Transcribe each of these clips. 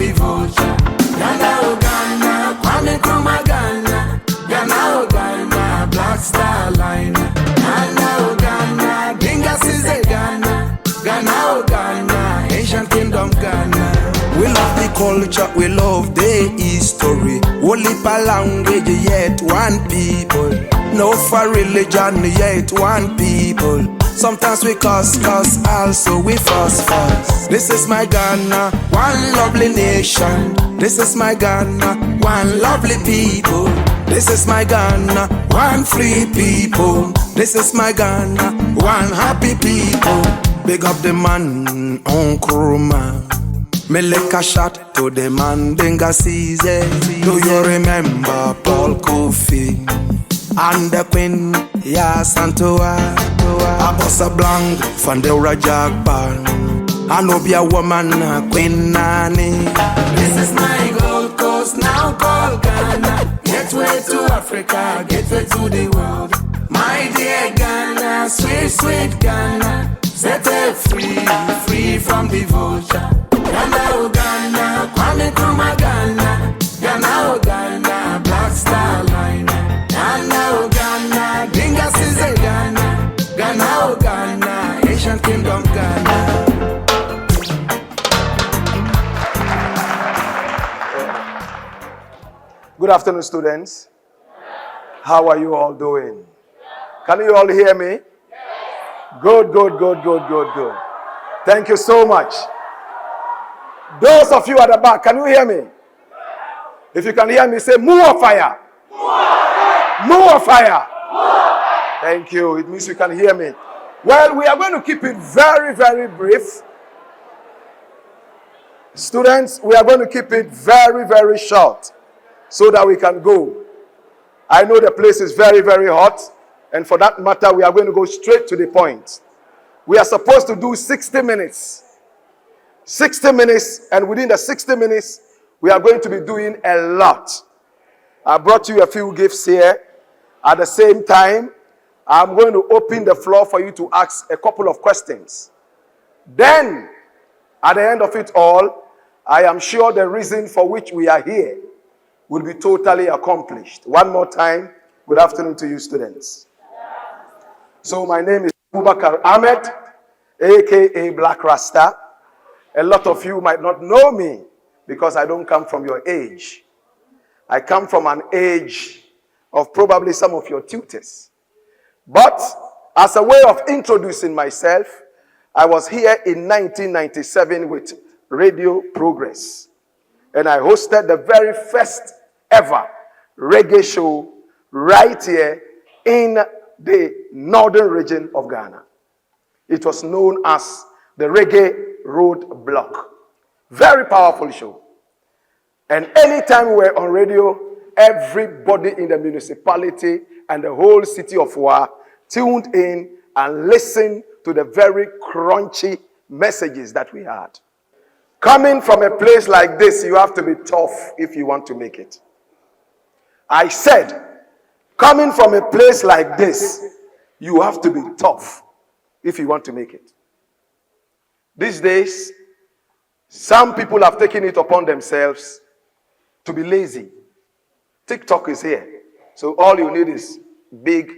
the vulture. Ghana, oh Ghana, Kwame Nkrumah Ghana. Ghana, oh Ghana, Blakk Star line. Ghana, oh Ghana, Dingas is a Ghana. Ghana, oh Ghana, Ancient Kingdom Ghana. We love the culture, we love the history. Only per language, yet one people. No for religion, yet one people. Sometimes we cuss, also we fuss. This is my Ghana, one lovely nation. This is my Ghana, one lovely people. This is my Ghana, one free people. This is my Ghana, one happy people. Big up the man, Nkrumah. Me lick a shot to the man Dingasize. Do you remember Paul Kofi and the Queen Yasantua? Abosa Blanc from the Rajagban. I know be a woman, Queen Nani. This is my Gold Coast, now called Ghana. Gateway to Africa, gateway to the world. My dear Ghana, sweet, sweet Ghana. Set it free from the vulture. Ghana, oh Ghana, Kwame Nkrumah Ghana. Ghana, oh Ghana, Blakk Star line. Ghana, oh Ghana, Dingas is a Ghana. Ghana, oh Ghana, Ancient Kingdom Ghana. Good afternoon, students. How are you all doing? Can you all hear me? Good. Thank you so much. Those of you at the back, can you hear me? If you can hear me, say more fire. More fire. Thank you. It means you can hear me. Well, we are going to keep it very, very brief. Students, we are going to keep it very, very short so that we can go. I know the place is very, very hot. And for that matter, we are going to go straight to the point. We are supposed to do 60 minutes. 60 minutes, and within the 60 minutes, we are going to be doing a lot. I brought you a few gifts here. At the same time, I'm going to open the floor for you to ask a couple of questions. Then, at the end of it all, I am sure the reason for which we are here will be totally accomplished. One more time, good afternoon to you students. So my name is Abubakar Ahmed, aka Blakk Rasta. A lot of you might not know me because I don't come from your age. I come from an age of probably some of your tutors. But as a way of introducing myself, I was here in 1997 with Radio Progress. And I hosted the very first ever reggae show right here in the northern region of Ghana. It was known as the Reggae Road Block. Very powerful show. And anytime we were on radio, everybody in the municipality and the whole city of Wa tuned in and listened to the very crunchy messages that we had. Coming from a place like this, you have to be tough if you want to make it. I said, coming from a place like this, you have to be tough if you want to make it. These days, some people have taken it upon themselves to be lazy. TikTok is here. So all you need is big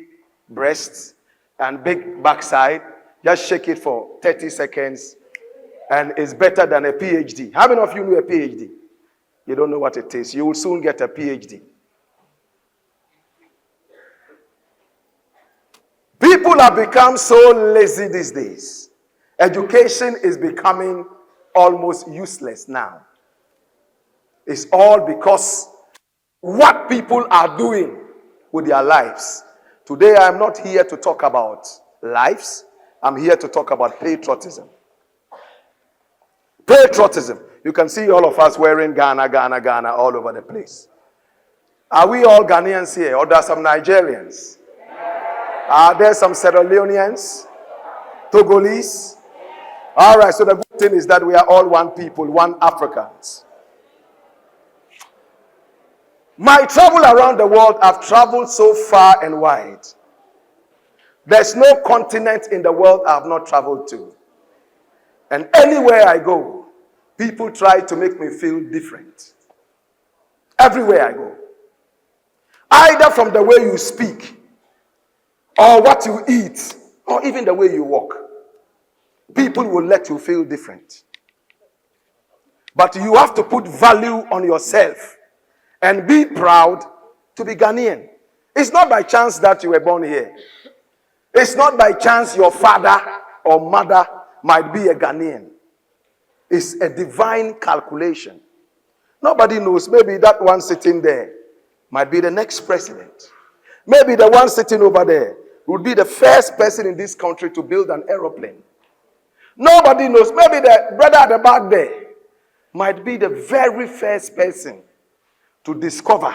breasts and big backside. Just shake it for 30 seconds and it's better than a PhD. How many of you know a PhD? You don't know what it is. You will soon get a PhD. People have become so lazy these days. Education is becoming almost useless now. It's all because what people are doing with their lives. Today I'm not here to talk about lives. I'm here to talk about patriotism. Patriotism. You can see all of us wearing Ghana all over the place. Are we all Ghanaians here, or there are some Nigerians? Are there some Sierra Leoneans? Togolese? All right, so the good thing is that we are all one people, one Africans. My travel around the world, I've traveled so far and wide. There's no continent in the world I have not traveled to. And anywhere I go, People try to make me feel different. Everywhere I go. Either from the way you speak, or what you eat, or even the way you walk. People will let you feel different. But you have to put value on yourself and be proud to be Ghanaian. It's not by chance that you were born here. It's not by chance your father or mother might be a Ghanaian. It's a divine calculation. Nobody knows. Maybe that one sitting there might be the next president. Maybe the one sitting over there would be the first person in this country to build an aeroplane. Nobody knows. Maybe the brother at the back there might be the very first person to discover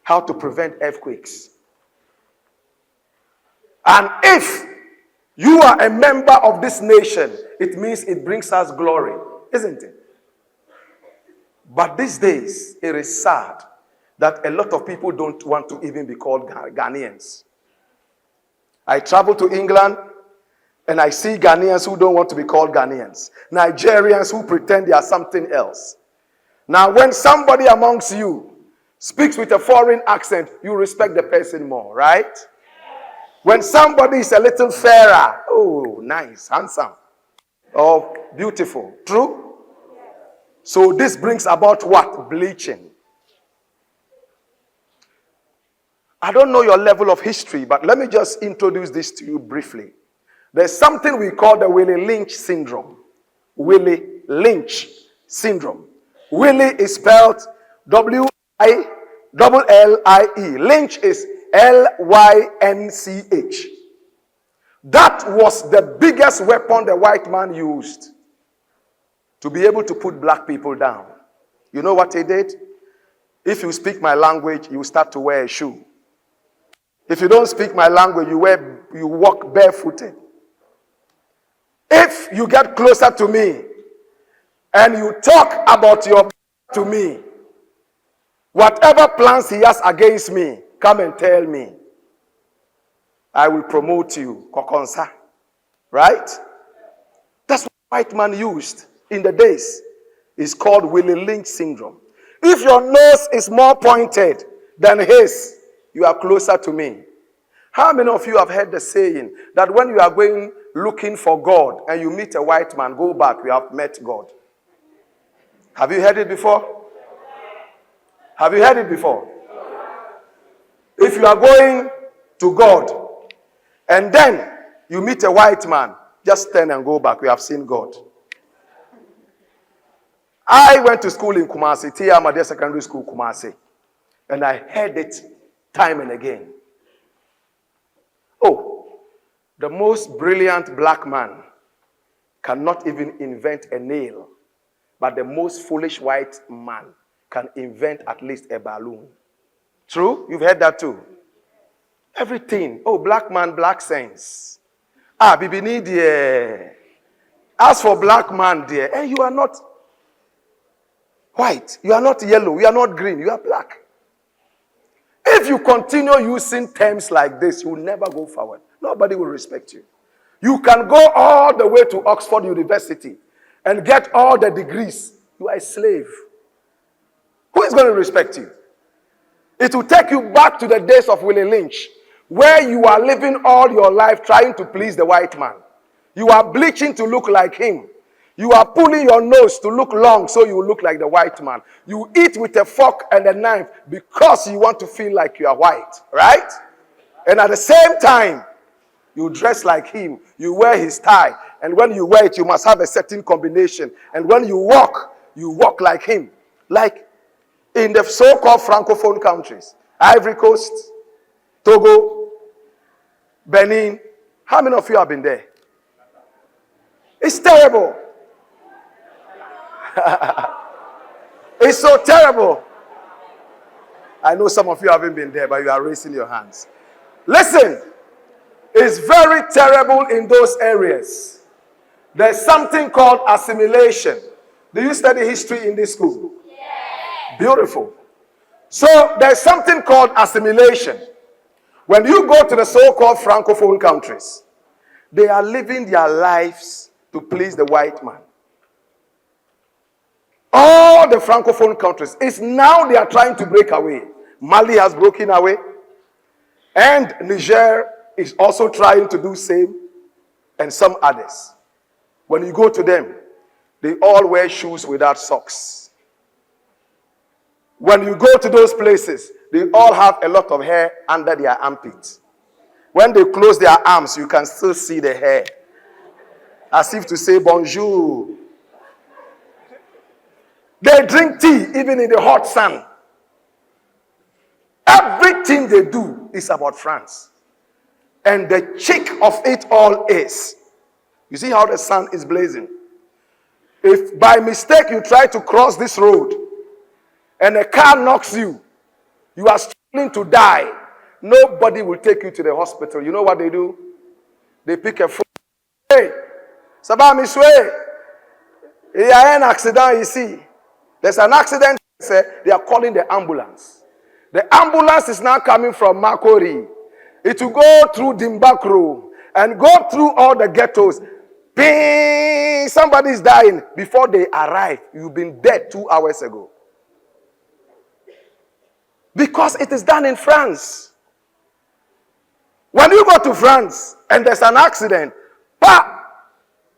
how to prevent earthquakes. And if you are a member of this nation, it means it brings us glory, isn't it? But these days, it is sad that a lot of people don't want to even be called Ghanaians. I travel to England and I see Ghanaians who don't want to be called Ghanaians. Nigerians who pretend they are something else. Now, when somebody amongst you speaks with a foreign accent, you respect the person more, right? When somebody is a little fairer, oh, nice, handsome, or beautiful, true? So this brings about what? Bleaching. I don't know your level of history, but let me just introduce this to you briefly. There's something we call the Lynch syndrome. Lynch syndrome. Willie is spelled W-I-L-L-I-E. Lynch is L-Y-N-C-H. That was the biggest weapon the white man used to be able to put black people down. You know what he did? If you speak my language, you start to wear a shoe. If you don't speak my language, you walk barefooted. If you get closer to me and you talk about your to me, whatever plans he has against me, come and tell me. I will promote you. Kokonsa. Right? That's what white man used in the days. It's called Willie Lynch syndrome. If your nose is more pointed than his, you are closer to me. How many of you have heard the saying that when you are going looking for God and you meet a white man, go back, you have met God? Have you heard it before? Have you heard it before? If you are going to God and then you meet a white man, just turn and go back, we have seen God. I went to school in Kumasi, Tia My Dear Secondary School, Kumasi, and I heard it time and again. Oh, the most brilliant black man cannot even invent a nail, but the most foolish white man can invent at least a balloon. True? You've heard that too. Everything. Oh, black man, black sense. Ah, Bibini dear. As for black man, dear, you are not white. You are not yellow. You are not green. You are black. If you continue using terms like this, you will never go forward. Nobody will respect you. You can go all the way to Oxford University and get all the degrees. You are a slave. Who is going to respect you? It will take you back to the days of Willie Lynch, where you are living all your life trying to please the white man. You are bleaching to look like him. You are pulling your nose to look long so you look like the white man. You eat with a fork and a knife because you want to feel like you are white, right? And at the same time, you dress like him. You wear his tie. And when you wear it, you must have a certain combination. And when you walk like him. Like in the so-called Francophone countries. Ivory Coast, Togo, Benin. How many of you have been there? It's terrible. It's so terrible. I know some of you haven't been there, but you are raising your hands. Listen, it's very terrible in those areas. There's something called assimilation. Do you study history in this school? Yes. Beautiful. So there's something called assimilation. When you go to the so-called Francophone countries, they are living their lives to please the white man. All the Francophone countries. It's now they are trying to break away. Mali has broken away. And Niger is also trying to do same. And some others. When you go to them, they all wear shoes without socks. When you go to those places, they all have a lot of hair under their armpits. When they close their arms, you can still see the hair. As if to say bonjour. They drink tea even in the hot sun. Everything they do is about France. And the cheek of it all is, you see how the sun is blazing? If by mistake you try to cross this road and a car knocks you, you are struggling to die, nobody will take you to the hospital. You know what they do? They pick a phone. Hey, Sabah Miswe, il y a un accident ici. There's an accident. They are calling the ambulance. The ambulance is now coming from Makori. It will go through Dimbakro and go through all the ghettos. Bing! Somebody is dying. Before they arrive, you've been dead 2 hours ago. Because it is done in France. When you go to France and there's an accident,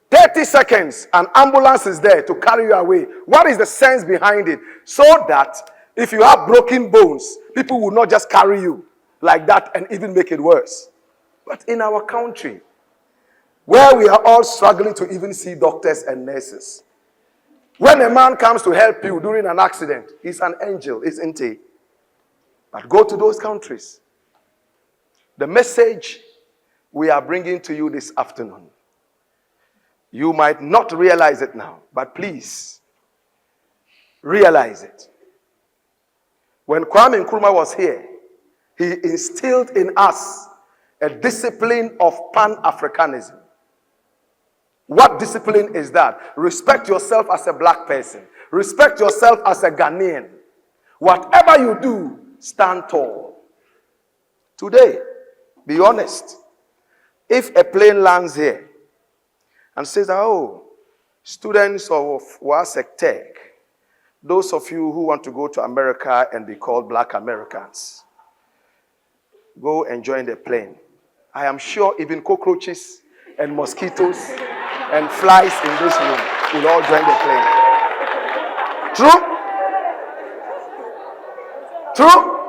30 seconds, an ambulance is there to carry you away. What is the sense behind it? So that if you have broken bones, people will not just carry you like that and even make it worse. But in our country, where we are all struggling to even see doctors and nurses, when a man comes to help you during an accident, he's an angel, isn't he? But go to those countries. The message we are bringing to you this afternoon, you might not realize it now, but please realize it. When Kwame Nkrumah was here, he instilled in us a discipline of Pan-Africanism. What discipline is that? Respect yourself as a black person. Respect yourself as a Ghanaian. Whatever you do, stand tall. Today, be honest. If a plane lands here and says, oh, students of WASEC Tech, those of you who want to go to America and be called black Americans, go and join the plane. I am sure even cockroaches and mosquitoes and flies in this room will all join the plane. True? True?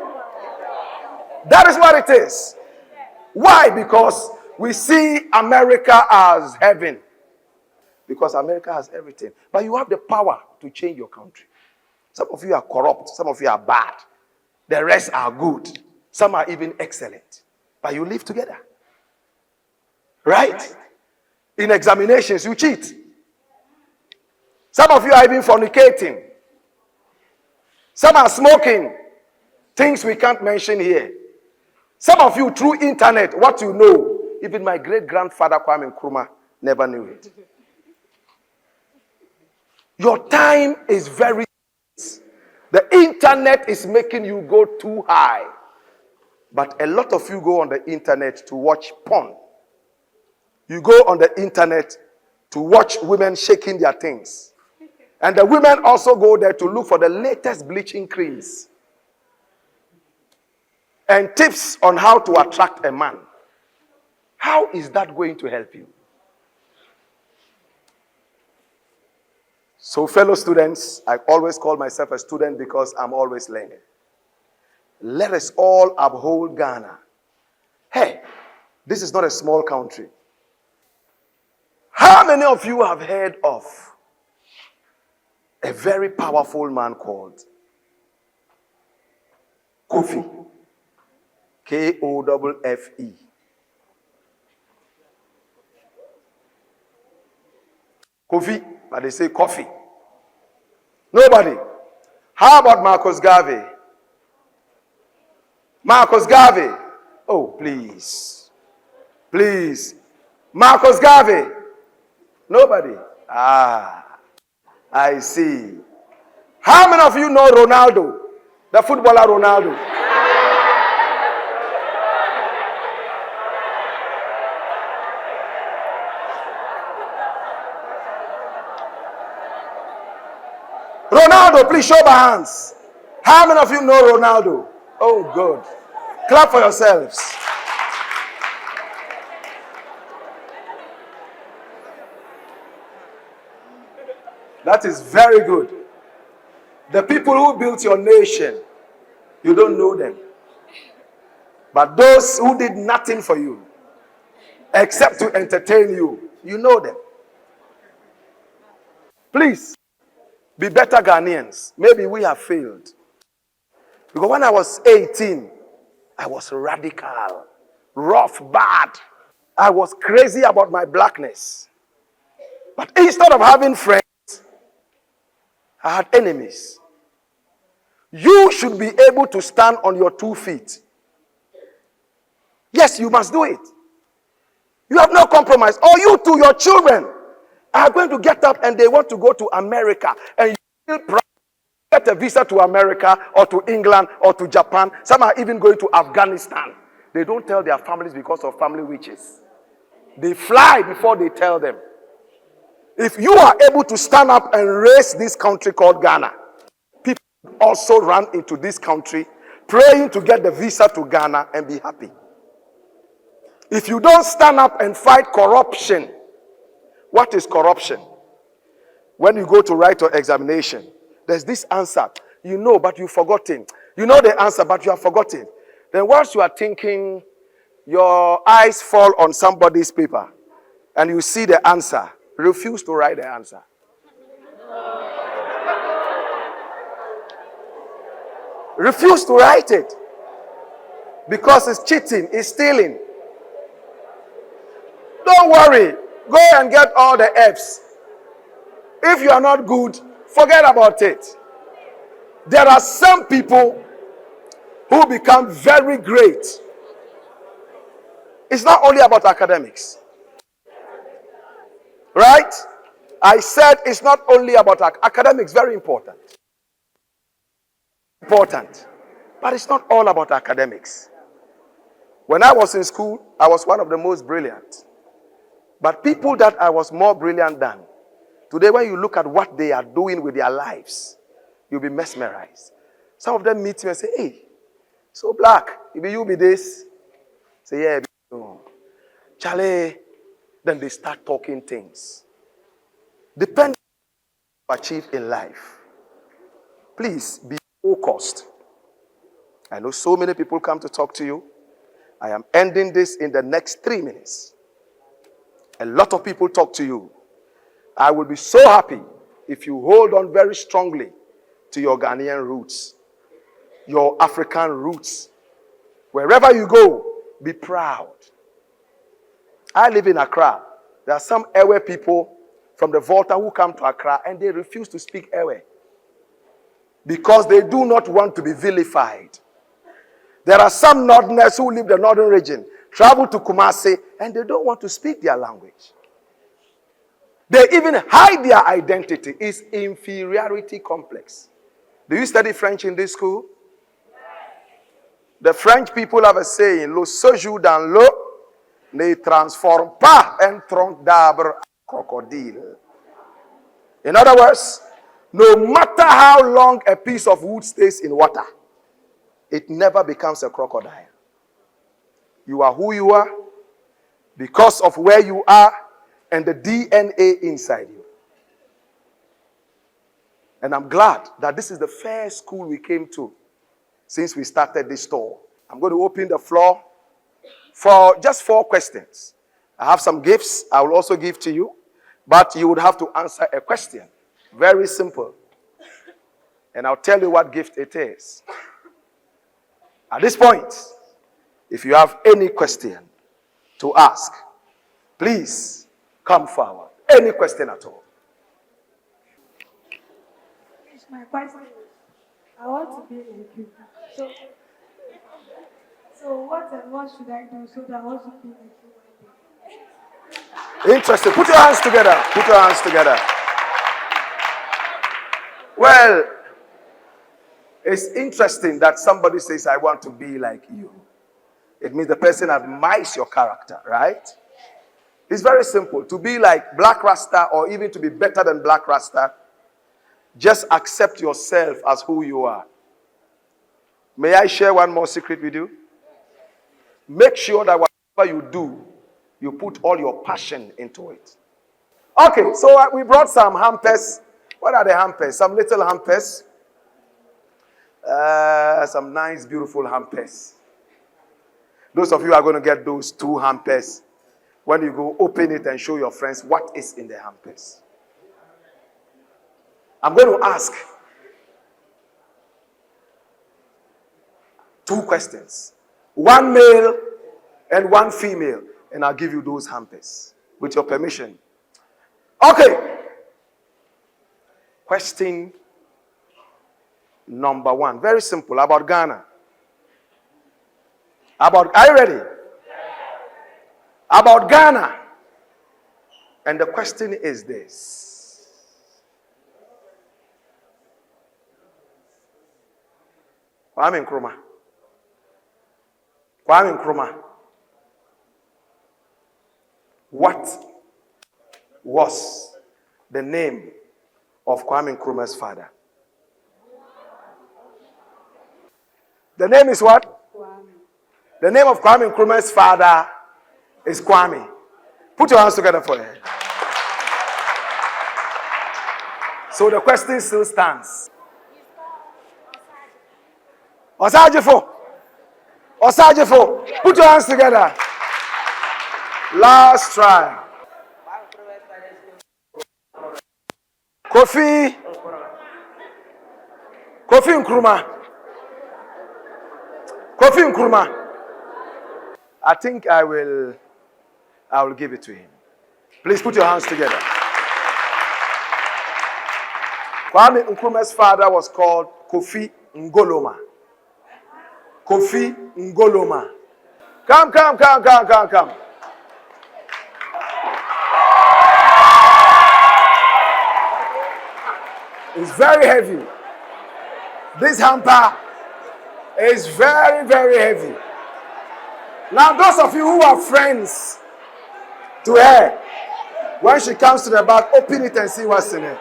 That is what it is. Why? Because we see America as heaven. Because America has everything. But you have the power to change your country. Some of you are corrupt. Some of you are bad. The rest are good. Some are even excellent. But you live together. Right? In examinations, you cheat. Some of you are even fornicating. Some are smoking. Things we can't mention here. Some of you, through internet, what you know, even my great-grandfather Kwame Nkrumah never knew it. Your time is very... The internet is making you go too high. But a lot of you go on the internet to watch porn. You go on the internet to watch women shaking their things. And the women also go there to look for the latest bleaching creams. And tips on how to attract a man. How is that going to help you? So fellow students, I always call myself a student because I'm always learning. Let us all uphold Ghana. Hey, this is not a small country. How many of you have heard of a very powerful man called Kofi? K-O-F-F-E. Kofi, but they say coffee. Nobody. How about Marcus Garvey? Marcus Garvey. Oh, please. Please. Marcus Garvey. Nobody. Ah, I see. How many of you know Ronaldo? The footballer Ronaldo. Ronaldo, please show my hands. How many of you know Ronaldo? Oh, good. Clap for yourselves. That is very good. The people who built your nation, you don't know them. But those who did nothing for you, except to entertain you, you know them. Please, be better Ghanaians. Maybe we have failed. Because when I was 18, I was radical, rough, bad. I was crazy about my blackness. But instead of having friends, I had enemies. You should be able to stand on your 2 feet. Yes, you must do it. You have no compromise. Or you too, your children are going to get up and they want to go to America. And you feel proud to get a visa to America or to England or to Japan. Some are even going to Afghanistan. They don't tell their families because of family witches. They fly before they tell them. If you are able to stand up and raise this country called Ghana, people also run into this country praying to get the visa to Ghana and be happy. If you don't stand up and fight corruption, what is corruption? When you go to write your examination, there's this answer. You know, but you've forgotten. You know the answer, but you have forgotten. Then whilst you are thinking, your eyes fall on somebody's paper and you see the answer. Refuse to write the answer. Refuse to write it. Because it's cheating, it's stealing. Don't worry. Go and get all the F's. If you are not good, forget about it. There are some people who become very great. It's not only about academics. Right? I said it's not only about academics, very important. Important. But it's not all about academics. When I was in school, I was one of the most brilliant. But people that I was more brilliant than, today when you look at what they are doing with their lives, you'll be mesmerized. Some of them meet me and say, hey, so Blakk, if you be this? Say, yeah, no. Charlie. Then they start talking things. Depending on what you achieve in life. Please be focused. I know so many people come to talk to you. I am ending this in the next 3 minutes. A lot of people talk to you. I will be so happy if you hold on very strongly to your Ghanaian roots, your African roots. Wherever you go, be proud. I live in Accra. There are some Ewe people from the Volta who come to Accra and they refuse to speak Ewe because they do not want to be vilified. There are some Northerners who live in the northern region, travel to Kumasi, and they don't want to speak their language. They even hide their identity. It's inferiority complex. Do you study French in this school? The French people have a saying, le séjour dans l'eau ne transforme pas un tronc d'arbre en crocodile. In other words, no matter how long a piece of wood stays in water, it never becomes a crocodile. You are who you are because of where you are and the DNA inside you. And I'm glad that this is the first school we came to since we started this store. I'm going to open the floor for just 4 questions. I have some gifts I will also give to you, but you would have to answer a question. Very simple. And I'll tell you what gift it is. At this point, if you have any question to ask, please come forward. Any question at all. My question is, I want to be like you. So what should I do so that I want to be like you one day? Interesting. Put your hands together. Put your hands together. Well, it's interesting that somebody says, I want to be like you. It means the person admires your character, right? It's very simple. To be like Blakk Rasta or even to be better than Blakk Rasta, Just accept yourself as who you are. May I share one more secret with you? Make sure that whatever you do, you put all your passion into it. Okay, so we brought some hampers. What are the hampers? Some little hampers. Some nice, beautiful hampers. Those of you are going to get those 2 hampers. When you go, open it and show your friends what is in the hampers. I'm going to ask 2 questions. 1 male and 1 female. And I'll give you those hampers. With your permission. Okay. Question number 1. Very simple. About Ghana. Are you ready? About Ghana. And the question is this. Kwame Nkrumah. What was the name of Kwame Nkrumah's father? The name is what? Kwame. The name of Kwame Nkrumah's father is Kwame. Put your hands together for him. So the question still stands. Osajifo. Put your hands together. Last try. Kofi Nkrumah. I think I will give it to him. Please put your hands together. Kwame Nkrumah's father was called Kofi Ngoloma. Come. It's very heavy. This hamper is very, very heavy. Now, those of you who are friends to her, when she comes to the back, open it and see what's in it.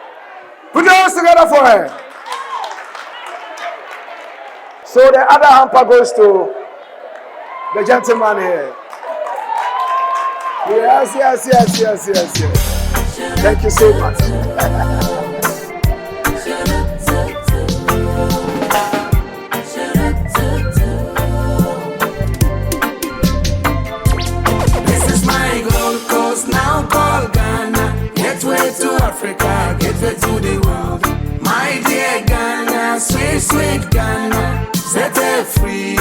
Put your hands together for her. So the other hamper goes to the gentleman here. Yes. Thank you so much. Africa, gateway to the world. My dear Ghana, sweet Ghana, set her free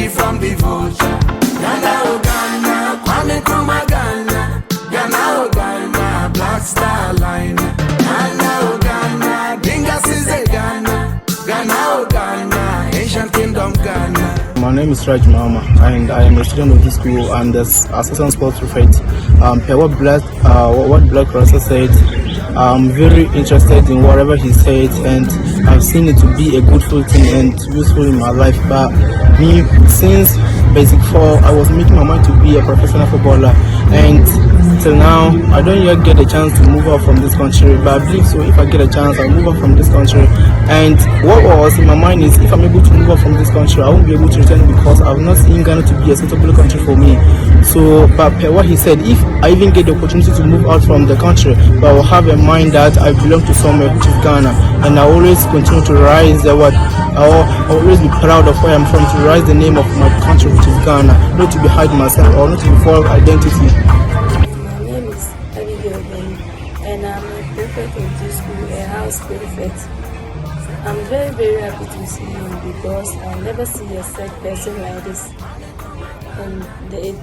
from the vulture. Ghana, oh Ghana, Kwame Nkrumah Ghana, Ghana, oh Ghana, Blakk Star line. Ghana, oh Ghana, Dingas is a Ghana, Ghana, oh Ghana, ancient kingdom Ghana. My name is Raj Mahama, and I am a student of this school. I'm the assistant sports prefect. What Blakk Rasta said, I'm very interested in whatever he said, and I've seen it to be a good thing and useful in my life. But me, since Basic 4, I was making my mind to be a professional footballer, and till now, I don't yet get a chance to move out from this country. But I believe so. If I get a chance, I'll move out from this country. And what was in my mind is, if I'm able to move out from this country, I won't be able to return because I've not seen Ghana to be a suitable country for me. So, but what he said, if I even get the opportunity to move out from the country, but I will have in mind that I belong to somewhere which is Ghana, and I always continue to rise I always be proud of where I'm from, to rise the name of my country which is Ghana, not to be hide myself or not to be false identity. My name is and I'm a prefect of this school, a house prefect. I'm very, very happy to see him because I never see a sad person like this. And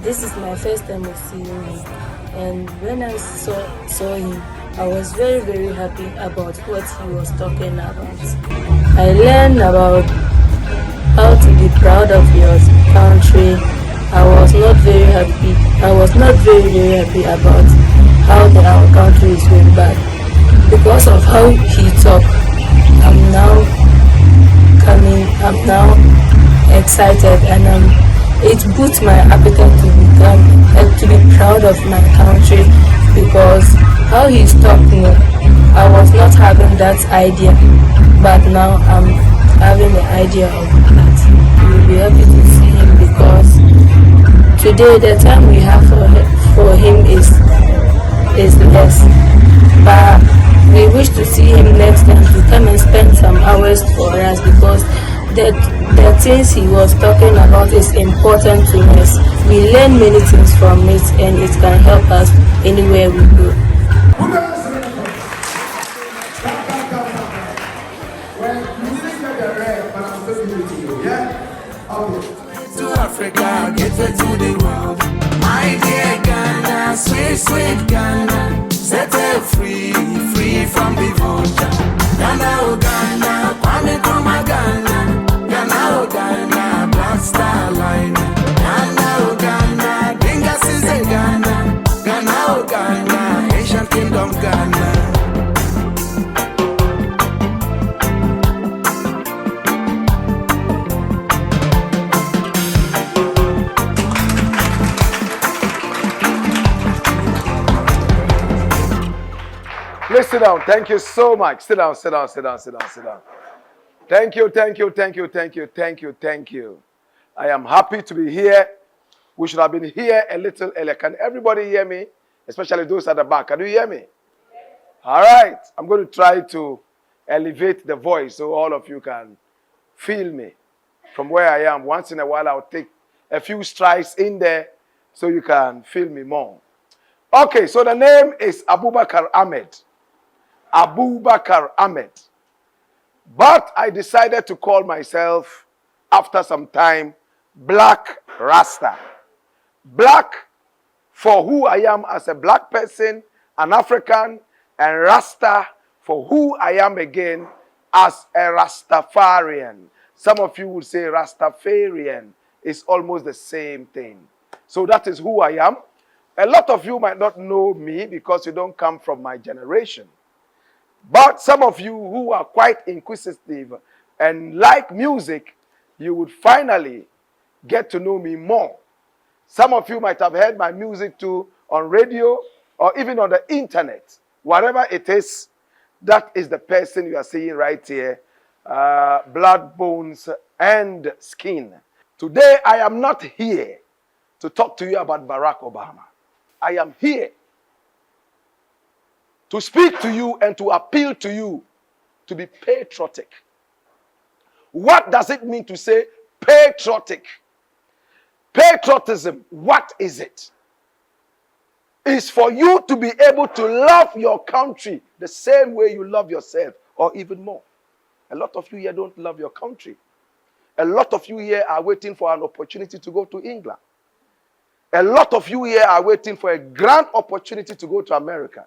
this is my first time of seeing him. And when I saw him, I was very, very happy about what he was talking about. I learned about how to be proud of your country. I was not very happy about how our country is going back. Because of how he talked, I'm now excited, and it boosts my appetite to be proud of my country because how he's talking, I was not having that idea, but now I'm having the idea of that. We will be happy to see him because today the time we have for him is less. But we wish to see him next time to come and spend some hours for us because the things he was talking about is important to us. We learn many things from it and it can help us anywhere we go. To Africa, get it to the world. My dear Ghana, sweet, sweet Ghana, set her free, free from the vulture. Ghana, oh Ghana, Kwame Nkrumah Ghana, Ghana, oh Ghana, Blakk Star line. Ghana, oh Ghana, Dingas is a Ghana, Ghana, oh Ghana, Ancient Kingdom Ghana. Please sit down. Thank you so much. Sit down, sit down, sit down, sit down, sit down. Thank you, thank you, thank you, thank you, thank you, thank you. I am happy to be here. We should have been here a little earlier. Can everybody hear me? Especially those at the back. Can you hear me? All right. I'm going to try to elevate the voice so all of you can feel me from where I am. Once in a while, I'll take a few strides in there so you can feel me more. Okay, so the name is Abubakar Ahmed. Abubakar Ahmed. But I decided to call myself, after some time, Blakk Rasta. Black for who I am as a black person, an African, and Rasta for who I am again as a Rastafarian. Some of you would say Rastafarian. It's almost the same thing. So that is who I am. A lot of you might not know me because you don't come from my generation. But some of you who are quite inquisitive and like music, you would finally get to know me more. Some of you might have heard my music too on radio or even on the internet. Whatever it is, that is the person you are seeing right here. Blood, bones, and skin. Today, I am not here to talk to you about Barack Obama. I am here to speak to you and to appeal to you to be patriotic. What does it mean to say patriotic? Patriotism, what is it? It's for you to be able to love your country the same way you love yourself, or even more. A lot of you here don't love your country. A lot of you here are waiting for an opportunity to go to England. A lot of you here are waiting for a grand opportunity to go to America.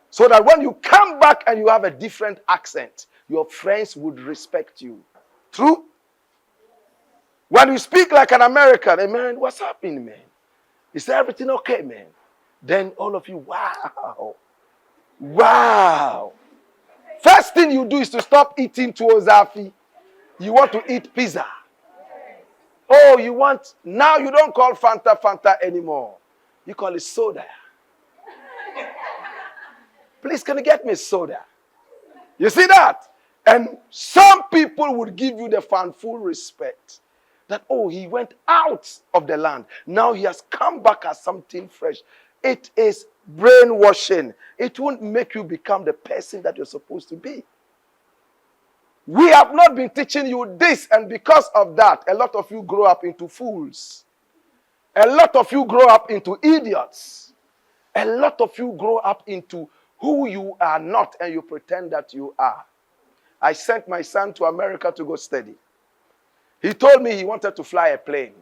So that when you come back and you have a different accent, your friends would respect you. True? When you speak like an American, hey man, what's happening, man? Is everything okay, man? Then all of you, wow. Wow. First thing you do is to stop eating tuozafi. You want to eat pizza. Oh, you want, now you don't call Fanta Fanta anymore. You call it soda. Please, can you get me soda? You see that? And some people would give you the full respect. That, oh, he went out of the land. Now he has come back as something fresh. It is brainwashing. It won't make you become the person that you're supposed to be. We have not been teaching you this, and because of that, a lot of you grow up into fools. A lot of you grow up into idiots. A lot of you grow up into who you are not, and you pretend that you are. I sent my son to America to go study. He told me he wanted to fly a plane.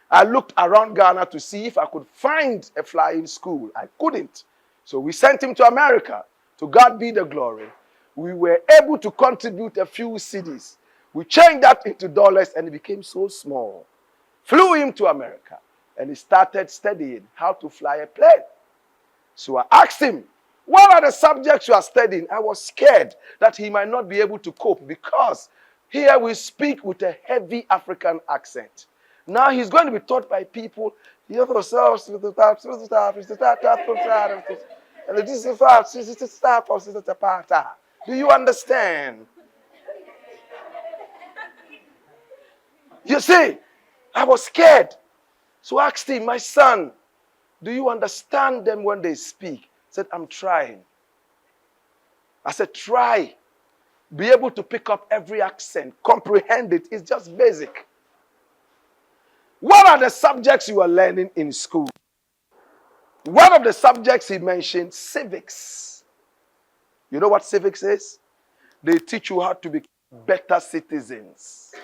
I looked around Ghana to see if I could find a flying school. I couldn't. So we sent him to America. To God be the glory. We were able to contribute a few cedis. We changed that into dollars and it became so small. Flew him to America and he started studying how to fly a plane. So I asked him, what are the subjects you are studying? I was scared that he might not be able to cope because here we speak with a heavy African accent. Now he's going to be taught by people. This is fast. This is start for sister Tapata. Do you understand? You see, I was scared. So I asked him, my son, do you understand them when they speak? He said, I'm trying. I said, try. Be able to pick up every accent, comprehend it. It's just basic. What are the subjects you are learning in school? One of the subjects he mentioned, civics. You know what civics is? They teach you how to be better citizens.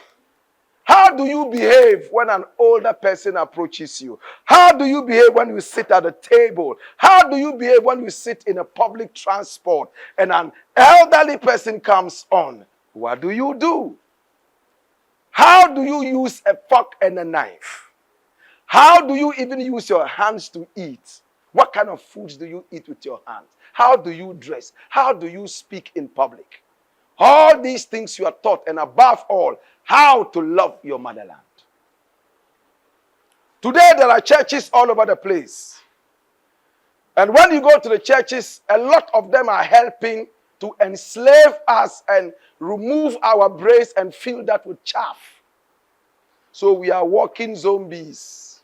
How do you behave when an older person approaches you? How do you behave when you sit at a table? How do you behave when you sit in a public transport and an elderly person comes on? What do you do? How do you use a fork and a knife? How do you even use your hands to eat? What kind of foods do you eat with your hands? How do you dress? How do you speak in public? All these things you are taught, and above all, how to love your motherland. Today, there are churches all over the place. And when you go to the churches, a lot of them are helping to enslave us and remove our brains and fill that with chaff. So we are walking zombies.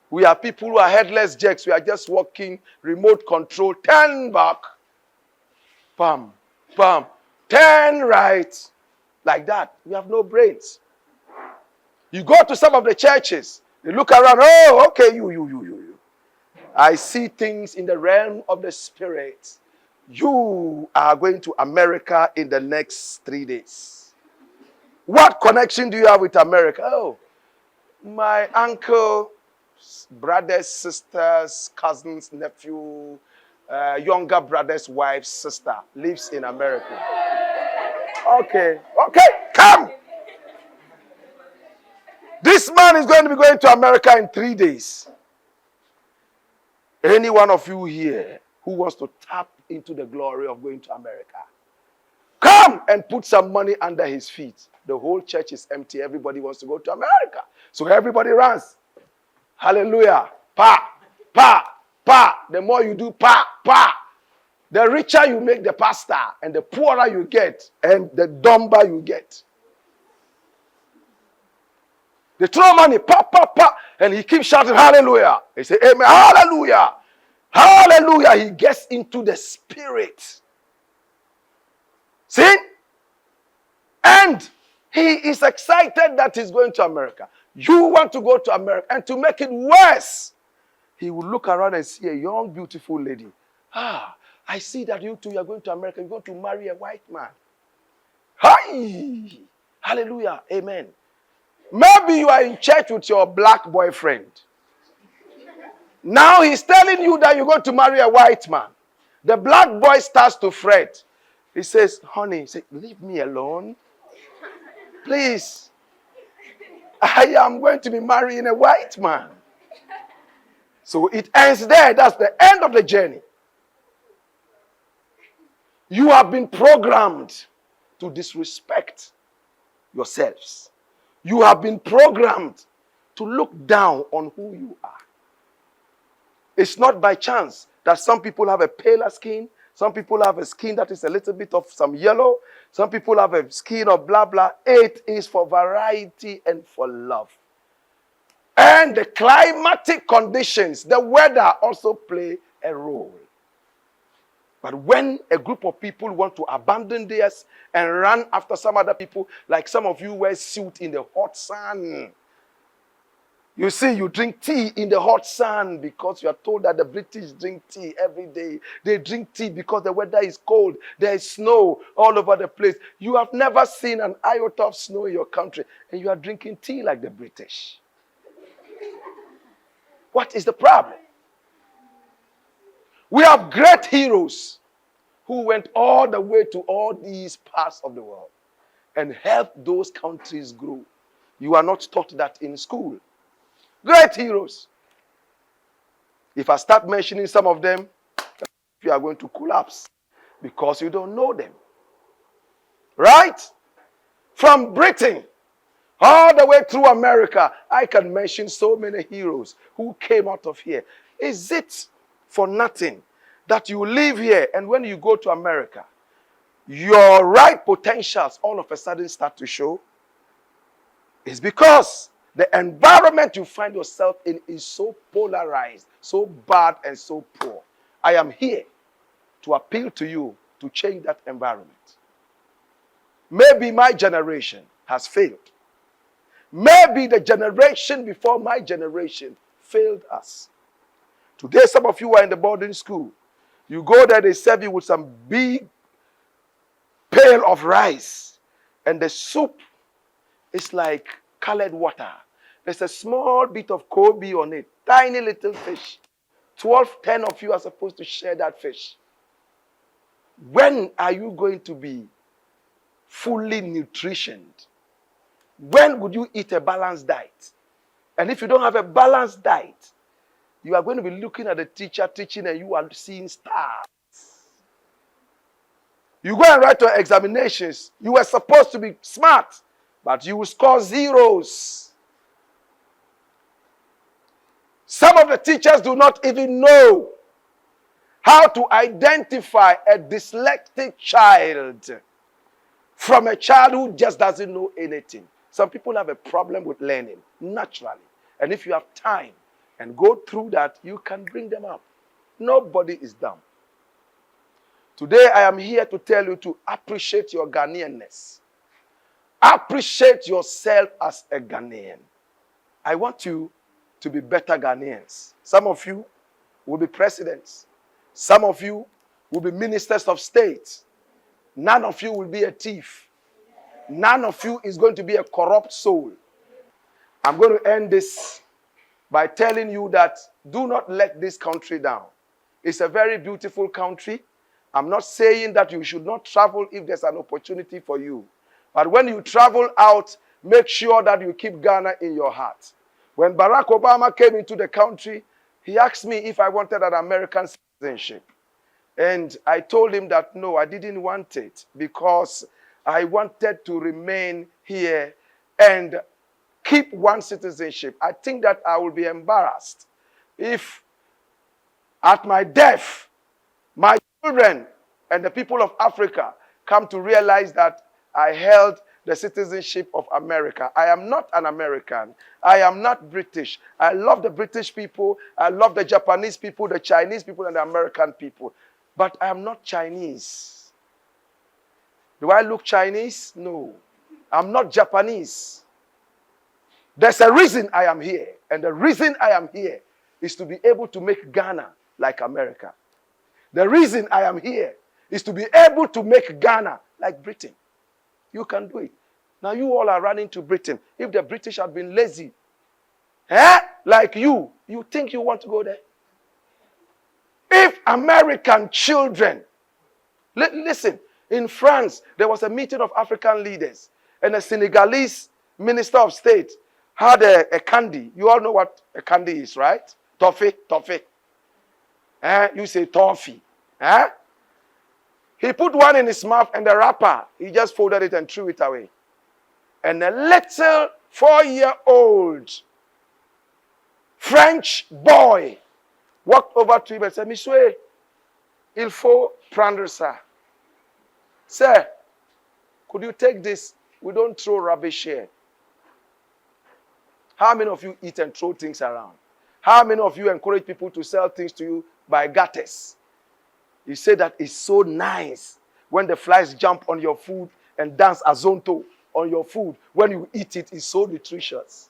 We are people who are headless jacks. We are just walking remote control. Turn back. Bam, bam. Turn right. Like that. We have no brains. You go to some of the churches. You look around. Oh, okay, you. I see things in the realm of the spirit. You are going to America in the next 3 days. What connection do you have with America? Oh, my uncle, brothers, sisters, cousins, nephew, younger brother's wife's sister lives in America. Okay, come. This man is going to be going to America in 3 days. Any one of you here who wants to tap into the glory of going to America, come and put some money under his feet. The whole church is empty. Everybody wants to go to America. So everybody runs. Hallelujah. Pa, pa, pa. The more you do pa, pa, the richer you make the pastor, and the poorer you get, and the dumber you get. They throw money, pa, pa, pa, and he keeps shouting, hallelujah. They say, amen, hallelujah. Hallelujah. He gets into the spirit. See? And he is excited that he's going to America. You want to go to America, and to make it worse, he will look around and see a young, beautiful lady. I see that you two are going to America. You're going to marry a white man. Hi! Hallelujah. Amen. Maybe you are in church with your black boyfriend. Now he's telling you that you're going to marry a white man. The black boy starts to fret. He says, honey, leave me alone. Please. I am going to be marrying a white man. So it ends there. That's the end of the journey. You have been programmed to disrespect yourselves. You have been programmed to look down on who you are. It's not by chance that some people have a paler skin. Some people have a skin that is a little bit of some yellow. Some people have a skin of blah, blah. It is for variety and for love. And the climatic conditions, the weather also play a role. But when a group of people want to abandon theirs and run after some other people, like some of you wear suit in the hot sun. You see, you drink tea in the hot sun because you are told that the British drink tea every day. They drink tea because the weather is cold. There is snow all over the place. You have never seen an iota of snow in your country, and you are drinking tea like the British. What is the problem? We have great heroes who went all the way to all these parts of the world and helped those countries grow. You are not taught that in school. Great heroes. If I start mentioning some of them, you are going to collapse because you don't know them. Right? From Britain all the way through America, I can mention so many heroes who came out of here. Is it for nothing that you live here and when you go to America, your right potentials all of a sudden start to show? It's because the environment you find yourself in is so polarized, so bad and so poor. I am here to appeal to you to change that environment. Maybe my generation has failed. Maybe the generation before my generation failed us. Today, some of you are in the boarding school. You go there, they serve you with some big pail of rice. And the soup is like colored water. There's a small bit of Kobe on it. Tiny little fish. 10 of you are supposed to share that fish. When are you going to be fully nutritioned? When would you eat a balanced diet? And if you don't have a balanced diet, you are going to be looking at the teacher teaching and you are seeing stars. You go and write your examinations. You were supposed to be smart, but you will score zeros. Some of the teachers do not even know how to identify a dyslexic child from a child who just doesn't know anything. Some people have a problem with learning naturally. And if you have time and go through that, you can bring them up. Nobody is dumb. Today, I am here to tell you to appreciate your Ghanaianness. Appreciate yourself as a Ghanaian. I want you to be better Ghanaians. Some of you will be presidents. Some of you will be ministers of state. None of you will be a thief. None of you is going to be a corrupt soul. I'm going to end this by telling you that do not let this country down. It's a very beautiful country. I'm not saying that you should not travel if there's an opportunity for you. But when you travel out, make sure that you keep Ghana in your heart. When Barack Obama came into the country, he asked me if I wanted an American citizenship. And I told him that no, I didn't want it because I wanted to remain here and keep one citizenship. I think that I will be embarrassed if at my death, my children and the people of Africa come to realize that I held the citizenship of America. I am not an American. I am not British. I love the British people. I love the Japanese people, the Chinese people, and the American people. But I am not Chinese. Do I look Chinese? No. I'm not Japanese. There's a reason I am here. And the reason I am here is to be able to make Ghana like America. The reason I am here is to be able to make Ghana like Britain. You can do it. Now you all are running to Britain. If the British had been lazy, like you think you want to go there? If American children, listen, in France, there was a meeting of African leaders, and a Senegalese minister of state had a candy. You all know what a candy is, right? Toffee. You say toffee. He put one in his mouth and the wrapper, he just folded it and threw it away. And a little 4-year-old French boy walked over to him and said, Monsieur, il faut prendre ça. Sir, could you take this? We don't throw rubbish here. How many of you eat and throw things around? How many of you encourage people to sell things to you by gutters? You say that it's so nice when the flies jump on your food and dance azonto on your food. When you eat it, it's so nutritious.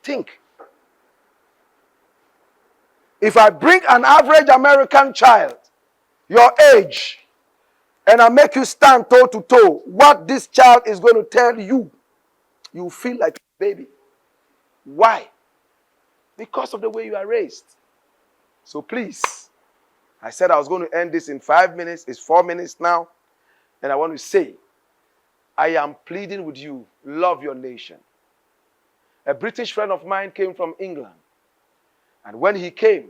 Think. If I bring an average American child, your age, and I make you stand toe to toe, what this child is going to tell you, you feel like a baby. Why? Because of the way you are raised. So please, I said I was going to end this in 5 minutes. It's 4 minutes now. And I want to say, I am pleading with you, love your nation. A British friend of mine came from England. And when he came,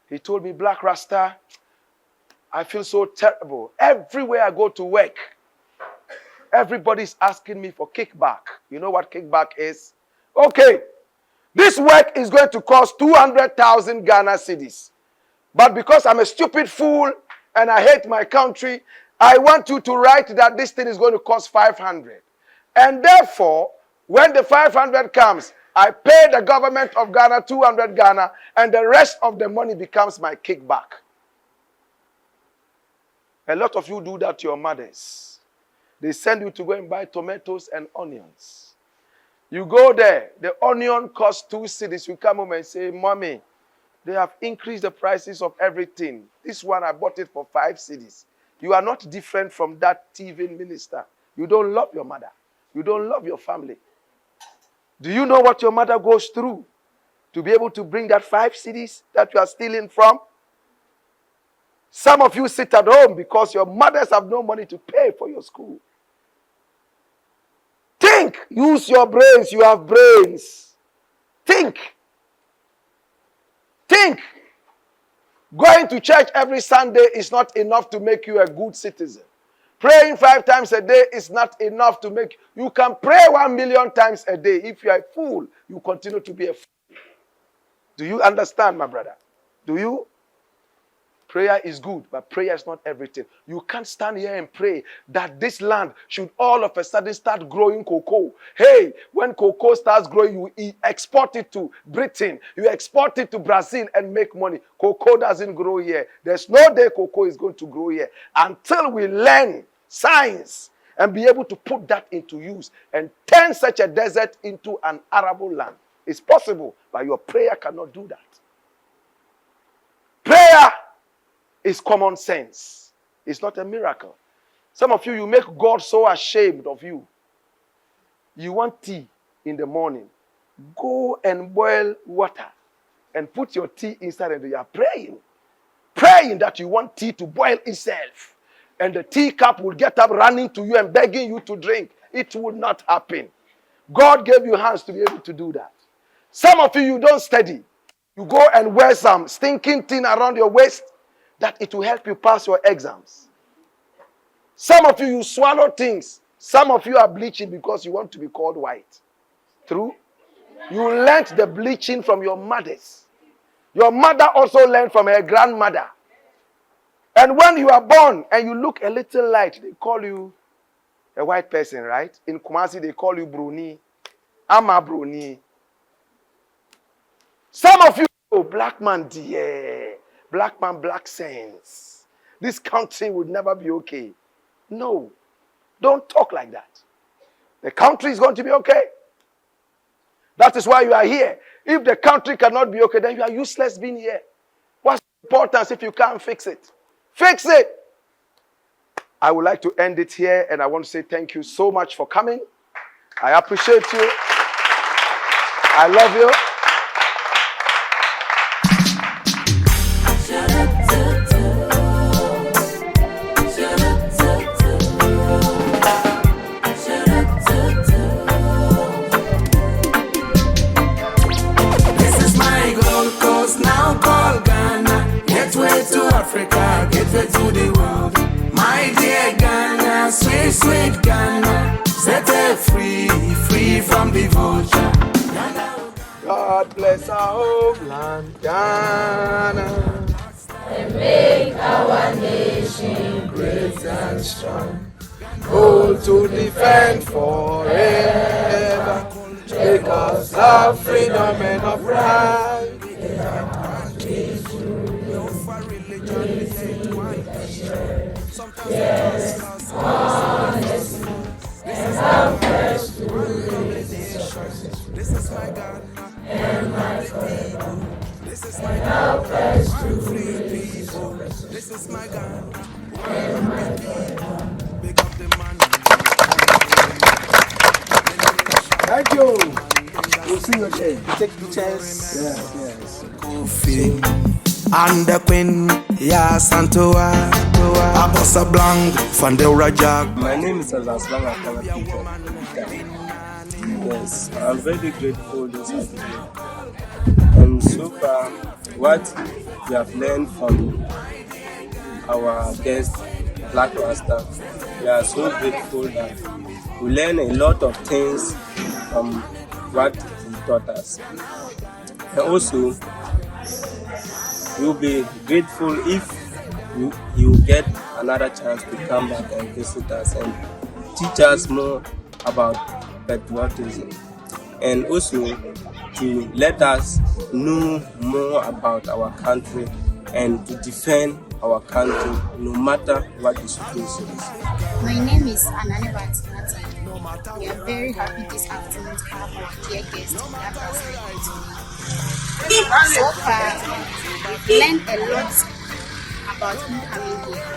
he told me, Blakk Rasta, I feel so terrible. Everywhere I go to work, everybody's asking me for kickback. You know what kickback is? Okay, this work is going to cost 200,000 Ghana cedis. But because I'm a stupid fool and I hate my country, I want you to write that this thing is going to cost 500. And therefore, when the 500 comes, I pay the government of Ghana 200 Ghana, and the rest of the money becomes my kickback. A lot of you do that to your mothers. They send you to go and buy tomatoes and onions. You go there, the onion costs 2 cedis. You come home and say, Mommy, they have increased the prices of everything. This one, I bought it for 5 cedis. You are not different from that thieving minister. You don't love your mother. You don't love your family. Do you know what your mother goes through to be able to bring that 5 cedis that you are stealing from? Some of you sit at home because your mothers have no money to pay for your school. Think. Use your brains. You have brains. Think. Think. Going to church every Sunday is not enough to make you a good citizen. Praying 5 times a day is not enough to make you can pray 1 million times a day. If you are a fool, you continue to be a fool. Do you understand, my brother? Do you? Prayer is good, but prayer is not everything. You can't stand here and pray that this land should all of a sudden start growing cocoa. Hey, when cocoa starts growing, you export it to Britain. You export it to Brazil and make money. Cocoa doesn't grow here. There's no day cocoa is going to grow here until we learn science and be able to put that into use and turn such a desert into an arable land. It's possible, but your prayer cannot do that. Prayer is common sense. It's not a miracle. Some of you make God so ashamed of you. You want tea in the morning. Go and boil water and put your tea inside and you are praying. Praying that you want tea to boil itself. And the teacup will get up running to you and begging you to drink. It will not happen. God gave you hands to be able to do that. Some of you don't study. You go and wear some stinking thing around your waist that it will help you pass your exams. Some of you swallow things. Some of you are bleaching because you want to be called white. True? You learned the bleaching from your mothers. Your mother also learned from her grandmother. And when you are born and you look a little light, they call you a white person, right? In Kumasi, they call you Bruni. Ama Bruni. Some of you, oh, black man, dear. Black man, black sense. This country would never be okay. No. Don't talk like that. The country is going to be okay. That is why you are here. If the country cannot be okay, then you are useless being here. What's the importance if you can't fix it? Fix it! I would like to end it here, and I want to say thank you so much for coming. I appreciate you. I love you. Africa, gateway to the world. My dear Ghana, sweet, sweet Ghana, set her free, free from the vulture. God bless our homeland, Ghana, And make our nation great and strong. hold to defend forever. Make us our freedom and our pride. Yes, honestly, and how fresh to This is my Ghana, and my forever. this is my And how fresh to this is my Ghana. and my forever. Big up the man. Thank you. We'll see you again. Take pictures. Yes. Kofi and the Queen, ya Santoa, Abosa Blanc, Fandel Rajak. My name is Blakk Rasta. Yes, I'm very grateful this afternoon. And so far, what we have learned from our guest, Blakk Rasta, we are so grateful that we learn a lot of things from what he taught us. And also, we'll be grateful if you get another chance to come back and visit us and teach us more about patriotism, and also to let us know more about our country and to defend our country no matter what the situation is. My name is Anane Bantinati. We are very happy this afternoon to have our dear guest, Blakk Rasta. So far, we've learned a lot about him coming here.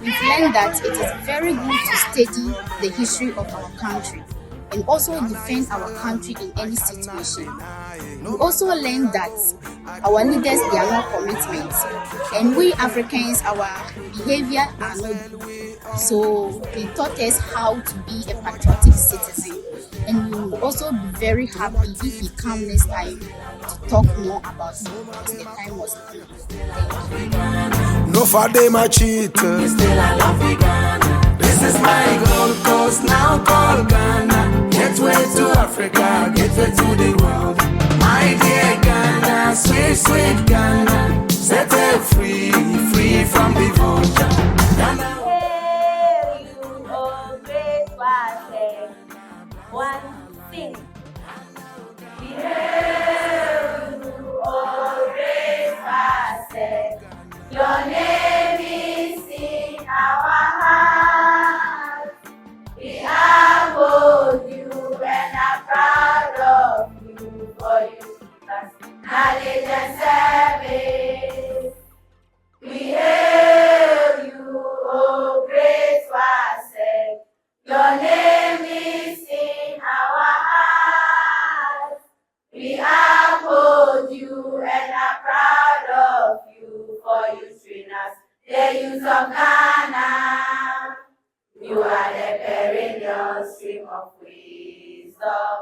We've learned that it is very good to study the history of our country and also defend our country in any situation. We also learned that our leaders, they are not commitments, and we Africans, our behavior are not good. So he taught us how to be a patriotic citizen, and we will also be very happy if he comes next time to talk more about it because the time was coming. Thank you. No for them I cheat. Still I love you, Ghana. This is my Gold Coast, now called Ghana. Gateway to Africa, gateway to the world. My dear Ghana, sweet, sweet Ghana. Set her free, free from devotion. Ghana. Hail you, oh great Wasek. One sing. We hail you, oh great Wasek. Your name is in our hearts. We uphold you and are proud of you for you. Knowledge and service. We hail you, oh great Wasek. Your name is in our hearts. We uphold you and are proud of you for you train us the youth of Ghana. You are the perennial stream of wisdom,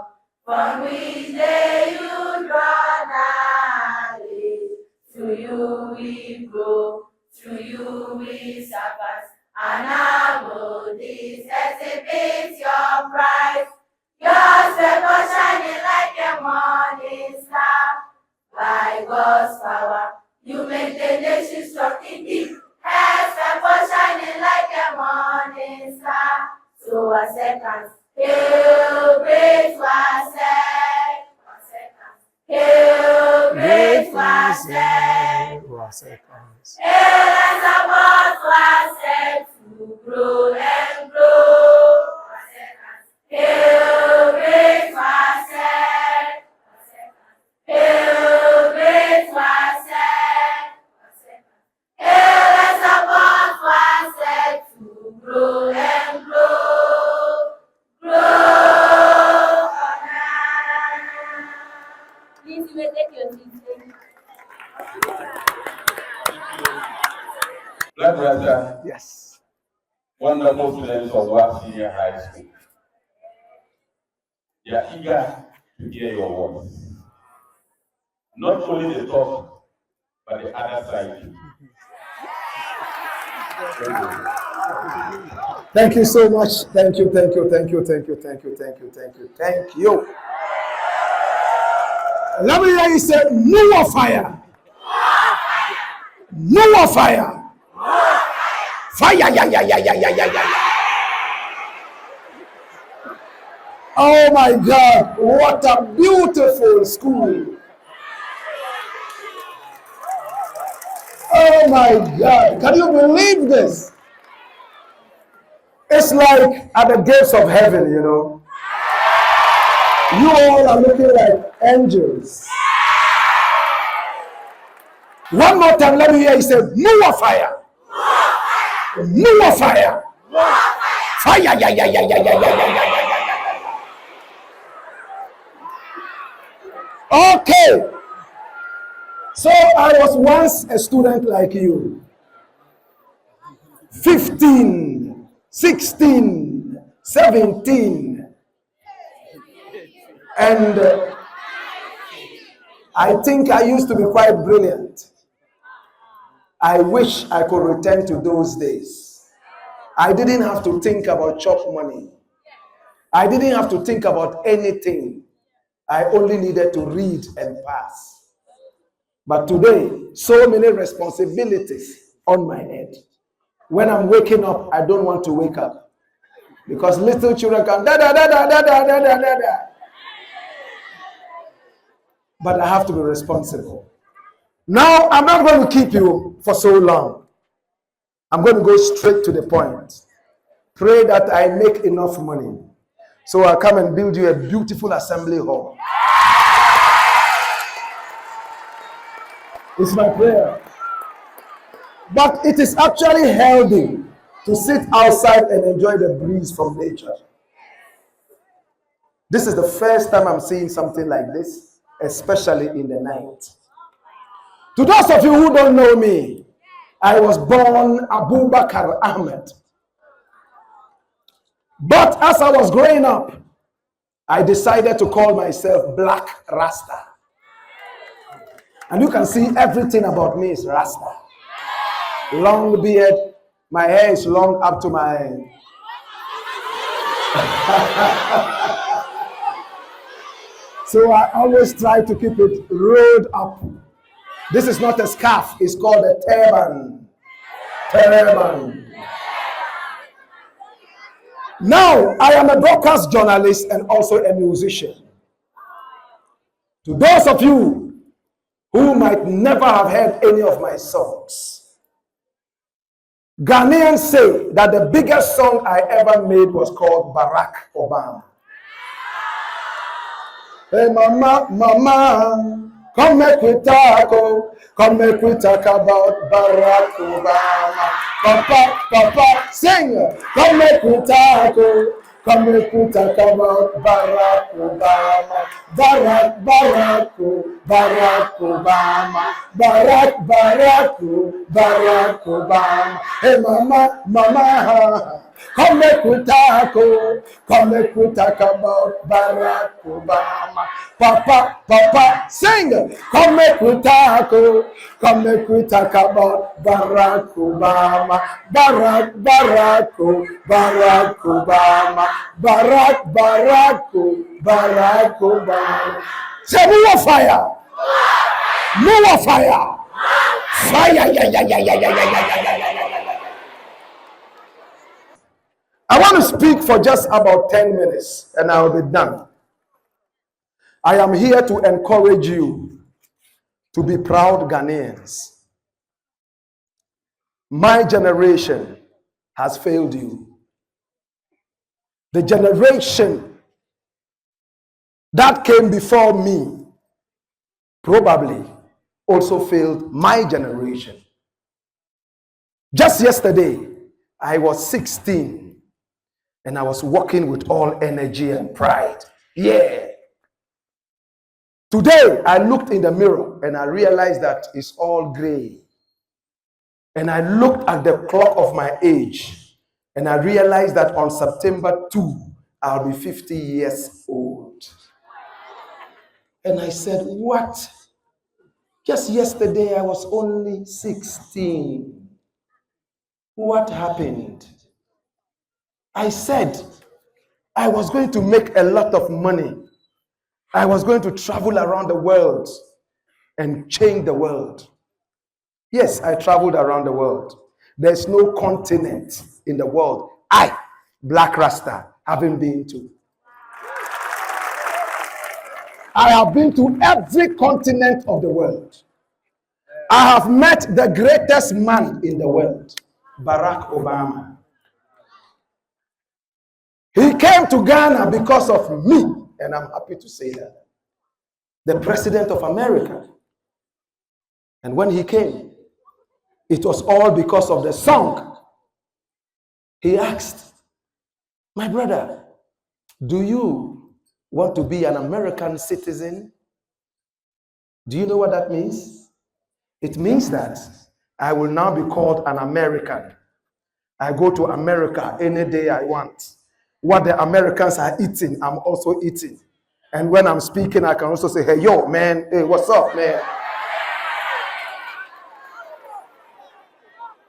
from which day you draw knowledge. To you we grow, to you we surpass, and our this exhibits your pride. Your splendor shining like a morning star. By God's power, you make the nation strong indeed. Her splendor shining like a morning star. So a second, hail great Wasek. Hail great Wasek. Hail as above Wasek to grow and grow. Hail great Wasek. Hail great Wasek. Hail as above Wasek to grow and grow. Grow on. Please, you may take your seat. Blakk Rasta, Yes. wonderful students of Ward Senior High School. They are eager to hear your voice. Not only the talk, but the other side too. Thank you so much. Thank you, thank you, thank you, thank you, thank you, thank you, thank you, thank you. Let me hear you say, more fire. More fire. Fire, yeah, yeah, yeah, yeah, yeah, yeah, yeah. Oh my God, what a beautiful school. Oh my God, can you believe this? It's like at the gates of heaven, you know. You all are looking like angels. One more time, let me hear you say, more fire. More fire. Fire, yeah, yeah, yeah, yeah, yeah, yeah, yeah, yeah, yeah. Okay. So I was once a student like you. 15, 16, 17. And I think I used to be quite brilliant. I wish I could return to those days. I didn't have to think about chop money. I didn't have to think about anything. I only needed to read and pass. But today, so many responsibilities on my head. When I'm waking up, I don't want to wake up. Because little children can da da da da da da da da da da. But I have to be responsible. Now, I'm not going to keep you for so long. I'm going to go straight to the point. Pray that I make enough money so I'll come and build you a beautiful assembly hall. It's my prayer. But it is actually healthy to sit outside and enjoy the breeze from nature. This is the first time I'm seeing something like this, especially in the night. To those of you who don't know me, I was born Abubakar Ahmed. But as I was growing up, I decided to call myself Blakk Rasta. And you can see everything about me is Rasta. Long beard, my hair is long up to my so I always try to keep it rolled up. This is not a scarf, it's called a turban. Turban. Now, I am a broadcast journalist and also a musician. To those of you who might never have heard any of my songs, Ghanaians say that the biggest song I ever made was called Barack Obama. Hey mama, mama, come make we talk, oh. Come make we talk about Barack Obama. Papa, papa, sing. Come make we talk, oh. Come make we talk about Barack Obama. Barack, Barack, oh. Barack Obama. Barack, Barack, oh. Barack Obama. Hey mama, mama. Come make we talk, oh. Come make we talk about Barack Obama. Papa, papa, sing. Come make we talk, oh. Come make we talk about Barack Obama. Barack, Barack, oh. Barack Obama. Barack, Barack, oh. Barack Obama. Say more fire. More fire. Fire, yeah, yeah, yeah, yeah, yeah, yeah, yeah, yeah. I want to speak for just about 10 minutes and I'll be done. I am here to encourage you to be proud Ghanaians. My generation has failed you. The generation that came before me probably also failed my generation. Just yesterday, I was 16 and I was walking with all energy and pride. Yeah. Today, I looked in the mirror and I realized that it's all gray. And I looked at the clock of my age and I realized that on September 2, I'll be 50 years old. And I said, what? Just yesterday, I was only 16. What happened? I said, I was going to make a lot of money. I was going to travel around the world and change the world. Yes, I traveled around the world. There's no continent in the world I, Blakk Rasta, haven't been to. I have been to every continent of the world. I have met the greatest man in the world, Barack Obama. He came to Ghana because of me, and I'm happy to say that. The President of America. And when he came, it was all because of the song. He asked, my brother, do you want to be an American citizen? Do you know what that means? It means that I will now be called an American. I go to America any day I want. What the Americans are eating, I'm also eating. And when I'm speaking, I can also say, hey, yo, man, hey, what's up, man?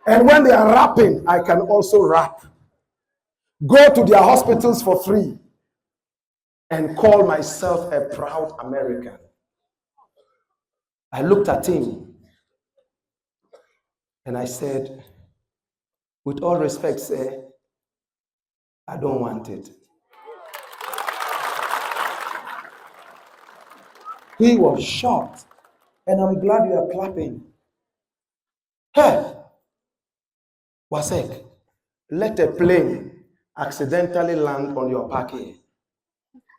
And when they are rapping, I can also rap. Go to their hospitals for free and call myself a proud American. I looked at him and I said, with all respect, sir, I don't want it. He was shocked, and I'm glad you are clapping. Hey, Wasek, let a plane accidentally land on your parking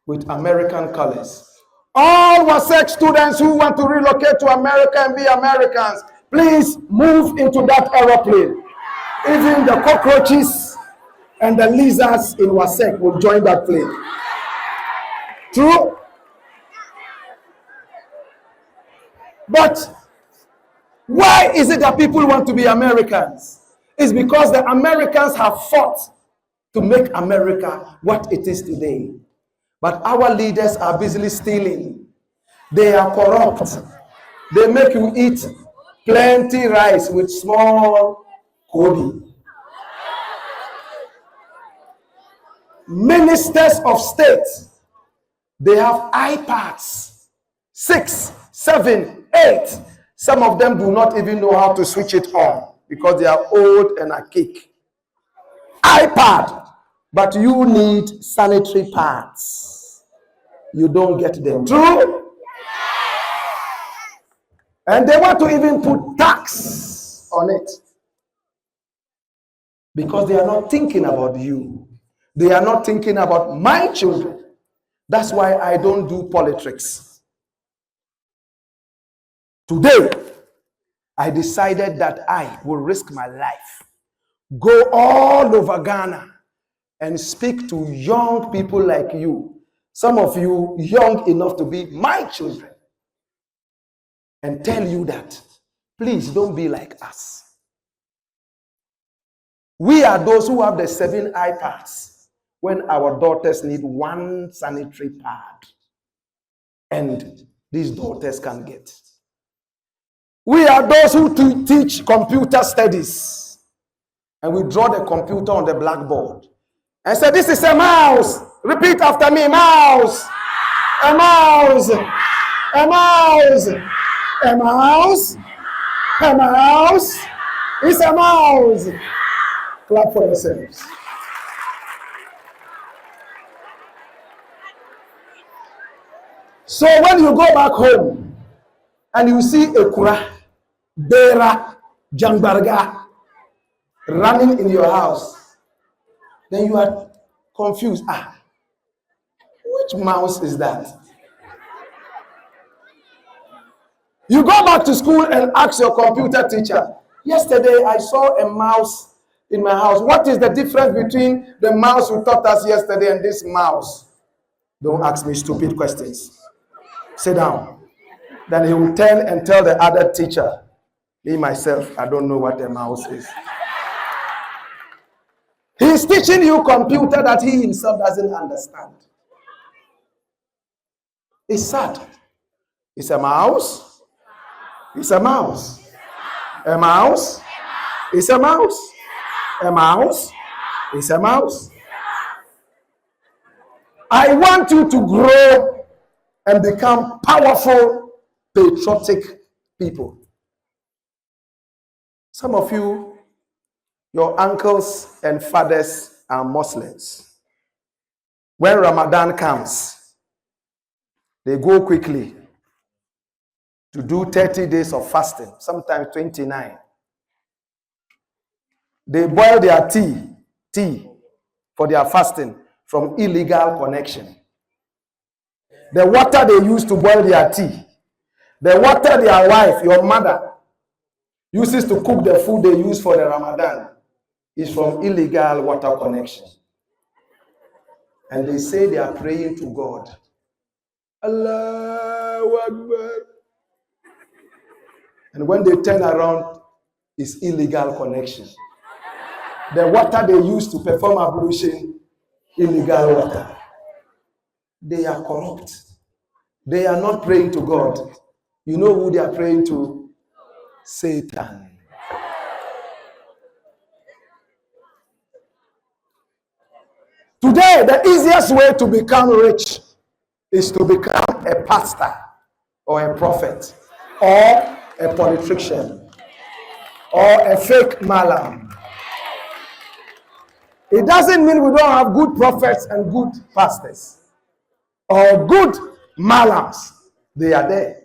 with American colors. All Wasek students who want to relocate to America and be Americans, please move into that aeroplane. Even the cockroaches and the lizards in Wasek will join that plane. True? But why is it that people want to be Americans? It's because the Americans have fought to make America what it is today. But our leaders are busily stealing. They are corrupt. They make you eat plenty rice with small kodi. Ministers of state, they have iPads, 6, 7, 8. Some of them do not even know how to switch it on because they are old and archaic. iPad, but you need sanitary pads. You don't get them. True? And they want to even put tax on it because they are not thinking about you. They are not thinking about my children. That's why I don't do politics. Today, I decided that I will risk my life, go all over Ghana and speak to young people like you, some of you young enough to be my children, and tell you that, please don't be like us. We are those who have the 7 iPads when our daughters need 1 sanitary pad, and these daughters can get. We are those who teach computer studies, and we draw the computer on the blackboard and say, this is a mouse. Repeat after me, mouse. A mouse. A mouse. A mouse. A mouse. It's a mouse. Clap for yourselves. So when you go back home and you see a kura, bera, jambarga running in your house, then you are confused. Which mouse is that? You go back to school and ask your computer teacher, yesterday I saw a mouse in my house. What is the difference between the mouse you taught us yesterday and this mouse? Don't ask me stupid questions. Sit down. Then he will turn and tell the other teacher, me myself, I don't know what a mouse is. He's teaching you computer that he himself doesn't understand. It's sad. It's a mouse. It's a mouse. A mouse. It's a mouse. A mouse. It's a mouse. I want you to grow and become powerful, patriotic people. Some of you, your uncles and fathers are Muslims. When Ramadan comes, they go quickly to do 30 days of fasting, sometimes 29. They boil their tea for their fasting from illegal connection. The water they use to boil their tea, the water their wife, your mother, uses to cook the food they use for the Ramadan is from illegal water connection. And they say they are praying to God. Allahu Akbar. And when they turn around, it's illegal connection. The water they use to perform ablution, illegal water. They are corrupt. They are not praying to God. You know who they are praying to? Satan. Today, the easiest way to become rich is to become a pastor or a prophet. or a politician or a fake malam. It doesn't mean we don't have good prophets and good pastors or good malams. They are there.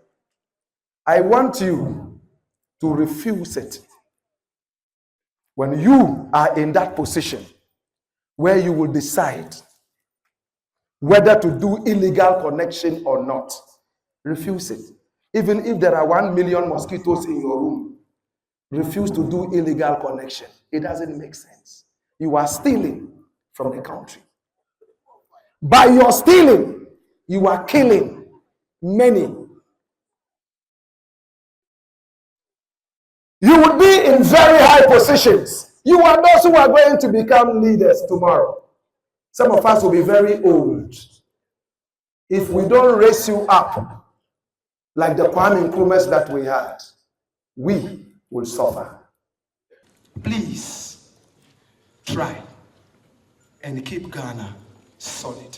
I want you to refuse it. When you are in that position where you will decide whether to do illegal connection or not, refuse it. Even if there are 1 million mosquitoes in your room, refuse to do illegal connection. It doesn't make sense. You are stealing from the country. By your stealing, you are killing many. You will be in very high positions. You are those who are going to become leaders tomorrow. Some of us will be very old. If we don't raise you up like the Kwame Nkrumahs that we had, we will suffer. Please try and keep Ghana solid.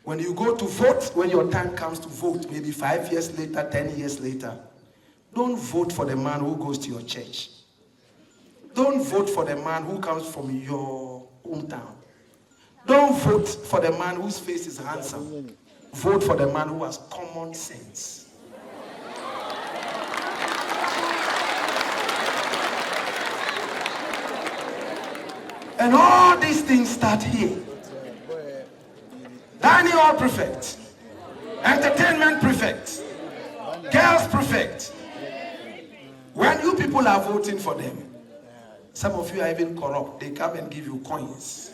When you go to vote, when your time comes to vote, maybe 5 years later, 10 years later, don't vote for the man who goes to your church. Don't vote for the man who comes from your hometown. Don't vote for the man whose face is handsome. Vote for the man who has common sense. And all these things start here. Dining hall prefect, entertainment prefect, girls prefect. When you people are voting for them, some of you are even corrupt. They come and give you coins.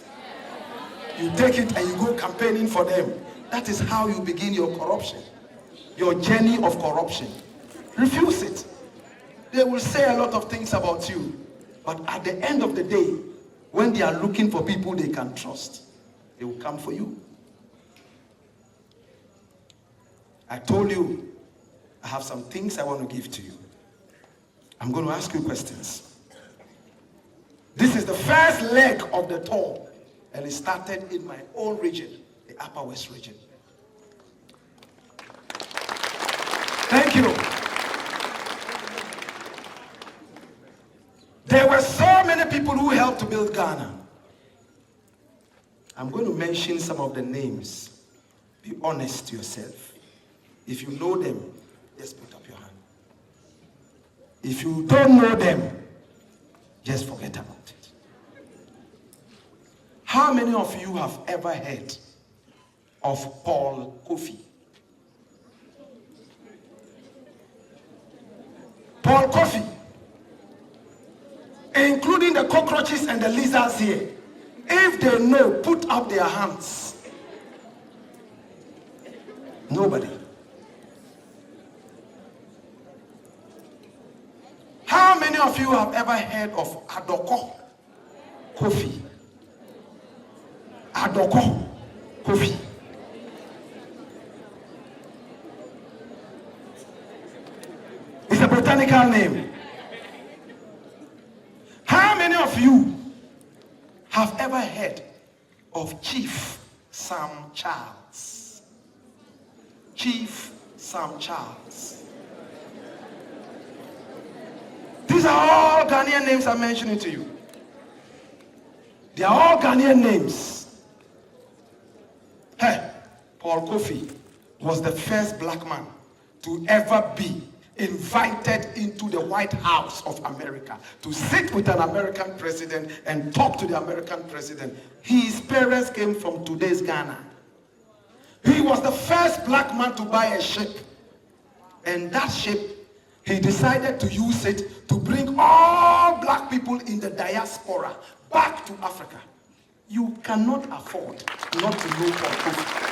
You take it and you go campaigning for them. That is how you begin your corruption, your journey of corruption. Refuse it. They will say a lot of things about you, but at the end of the day, when they are looking for people they can trust, they will come for you. I told you, I have some things I want to give to you. I'm going to ask you questions. This is the first leg of the tour, and it started in my own region, the Upper West region. Thank you. There were so many people who helped to build Ghana. I'm going to mention some of the names. Be honest to yourself. If you know them, just put up your hand. If you don't know them, just forget about it. How many of you have ever heard of Paul Kofi? Paul Kofi, including the cockroaches and the lizards here, if they know, put up their hands. Nobody. How many of you have ever heard of Adoko Kofi? Adoko Kofi. It's a botanical name. How many of you have ever heard of Chief Sam Charles? Chief Sam Charles. These are all Ghanaian names I'm mentioning to you. They are all Ghanaian names. Hey, Paul Kofi was the first black man to ever be invited into the White House of America to sit with an American president and talk to the American president. His parents came from today's Ghana. He was the first black man to buy a ship. And that ship, he decided to use it to bring all black people in the diaspora back to Africa. You cannot afford not to know Paul Kofi.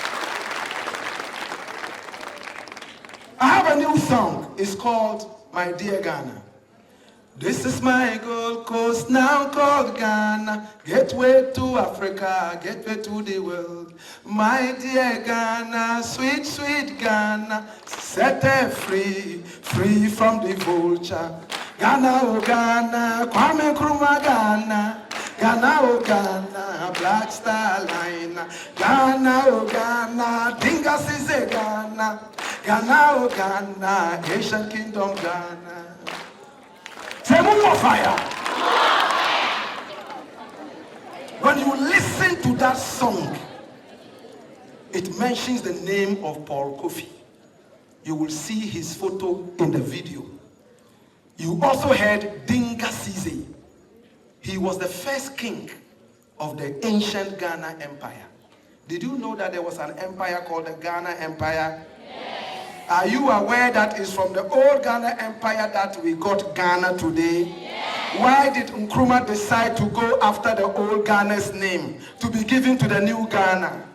I have a new song. It's called My Dear Ghana. This is my Gold Coast, now called Ghana. Gateway to Africa, gateway to the world. My dear Ghana, sweet, sweet Ghana. Set her free, free from the vulture. Ghana, oh Ghana, Kwame Nkrumah Ghana. Ghana, oh Ghana, Blakk Star Line. Ghana, oh Ghana, Dingas is a Ghana. Ghana, oh Ghana, Asian Kingdom, Ghana. Say more fire. When you listen to that song, it mentions the name of Paul Kofi. You will see his photo in the video. You also heard Dinga Size. He was the first king of the ancient Ghana Empire. Did you know that there was an empire called the Ghana Empire? Yes. Are you aware that it's from the old Ghana Empire that we got Ghana today? Yes. Why did Nkrumah decide to go after the old Ghana's name to be given to the new Ghana?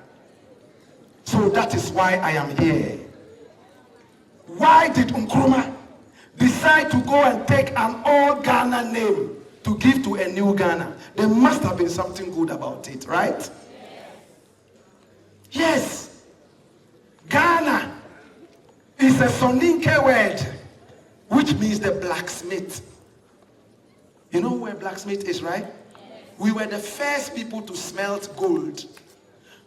So that is why I am here. Why did Nkrumah decide to go and take an old Ghana name to give to a new Ghana? There must have been something good about it, right? Yes. Ghana is a Soninke word, which means the blacksmith. You know where blacksmith is, right? We were the first people to smelt gold.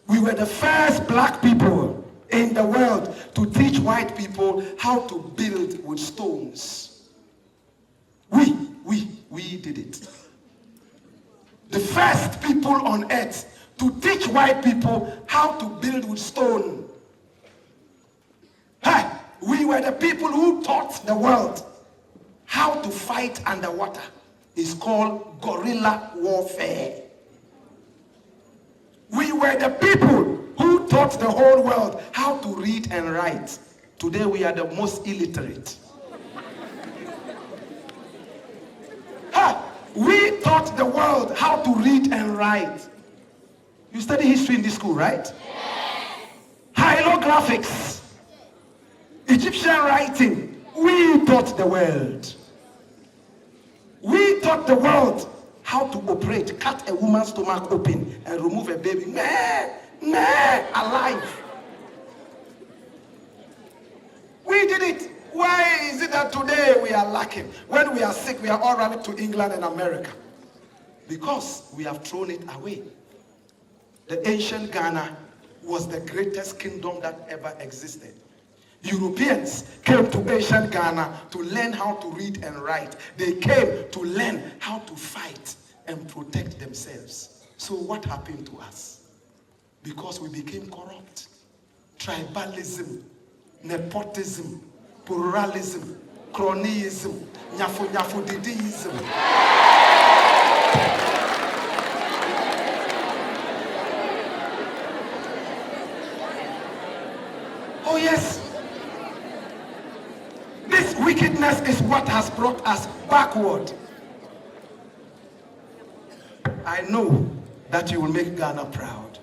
We were the first black people in the world to teach white people how to build with stones. We did it. The first people on earth to teach white people how to build with stone. Hey, we were the people who taught the world how to fight underwater. It's called guerrilla warfare. We were the people who taught the whole world how to read and write. Today we are the most illiterate. We taught the world how to read and write. You study history in this school, right? Yes. Hieroglyphics, Egyptian writing. We taught the world. We taught the world how to operate, cut a woman's stomach open and remove a baby. Alive. We did it. Why is it that today we are lacking? When we are sick, we are all running to England and America. Because we have thrown it away. The ancient Ghana was the greatest kingdom that ever existed. Europeans came to ancient Ghana to learn how to read and write. They came to learn how to fight and protect themselves. So what happened to us? Because we became corrupt. Tribalism, nepotism, pluralism, cronyism, nyafu-nyafu-didiism. Oh yes. This wickedness is what has brought us backward. I know that you will make Ghana proud.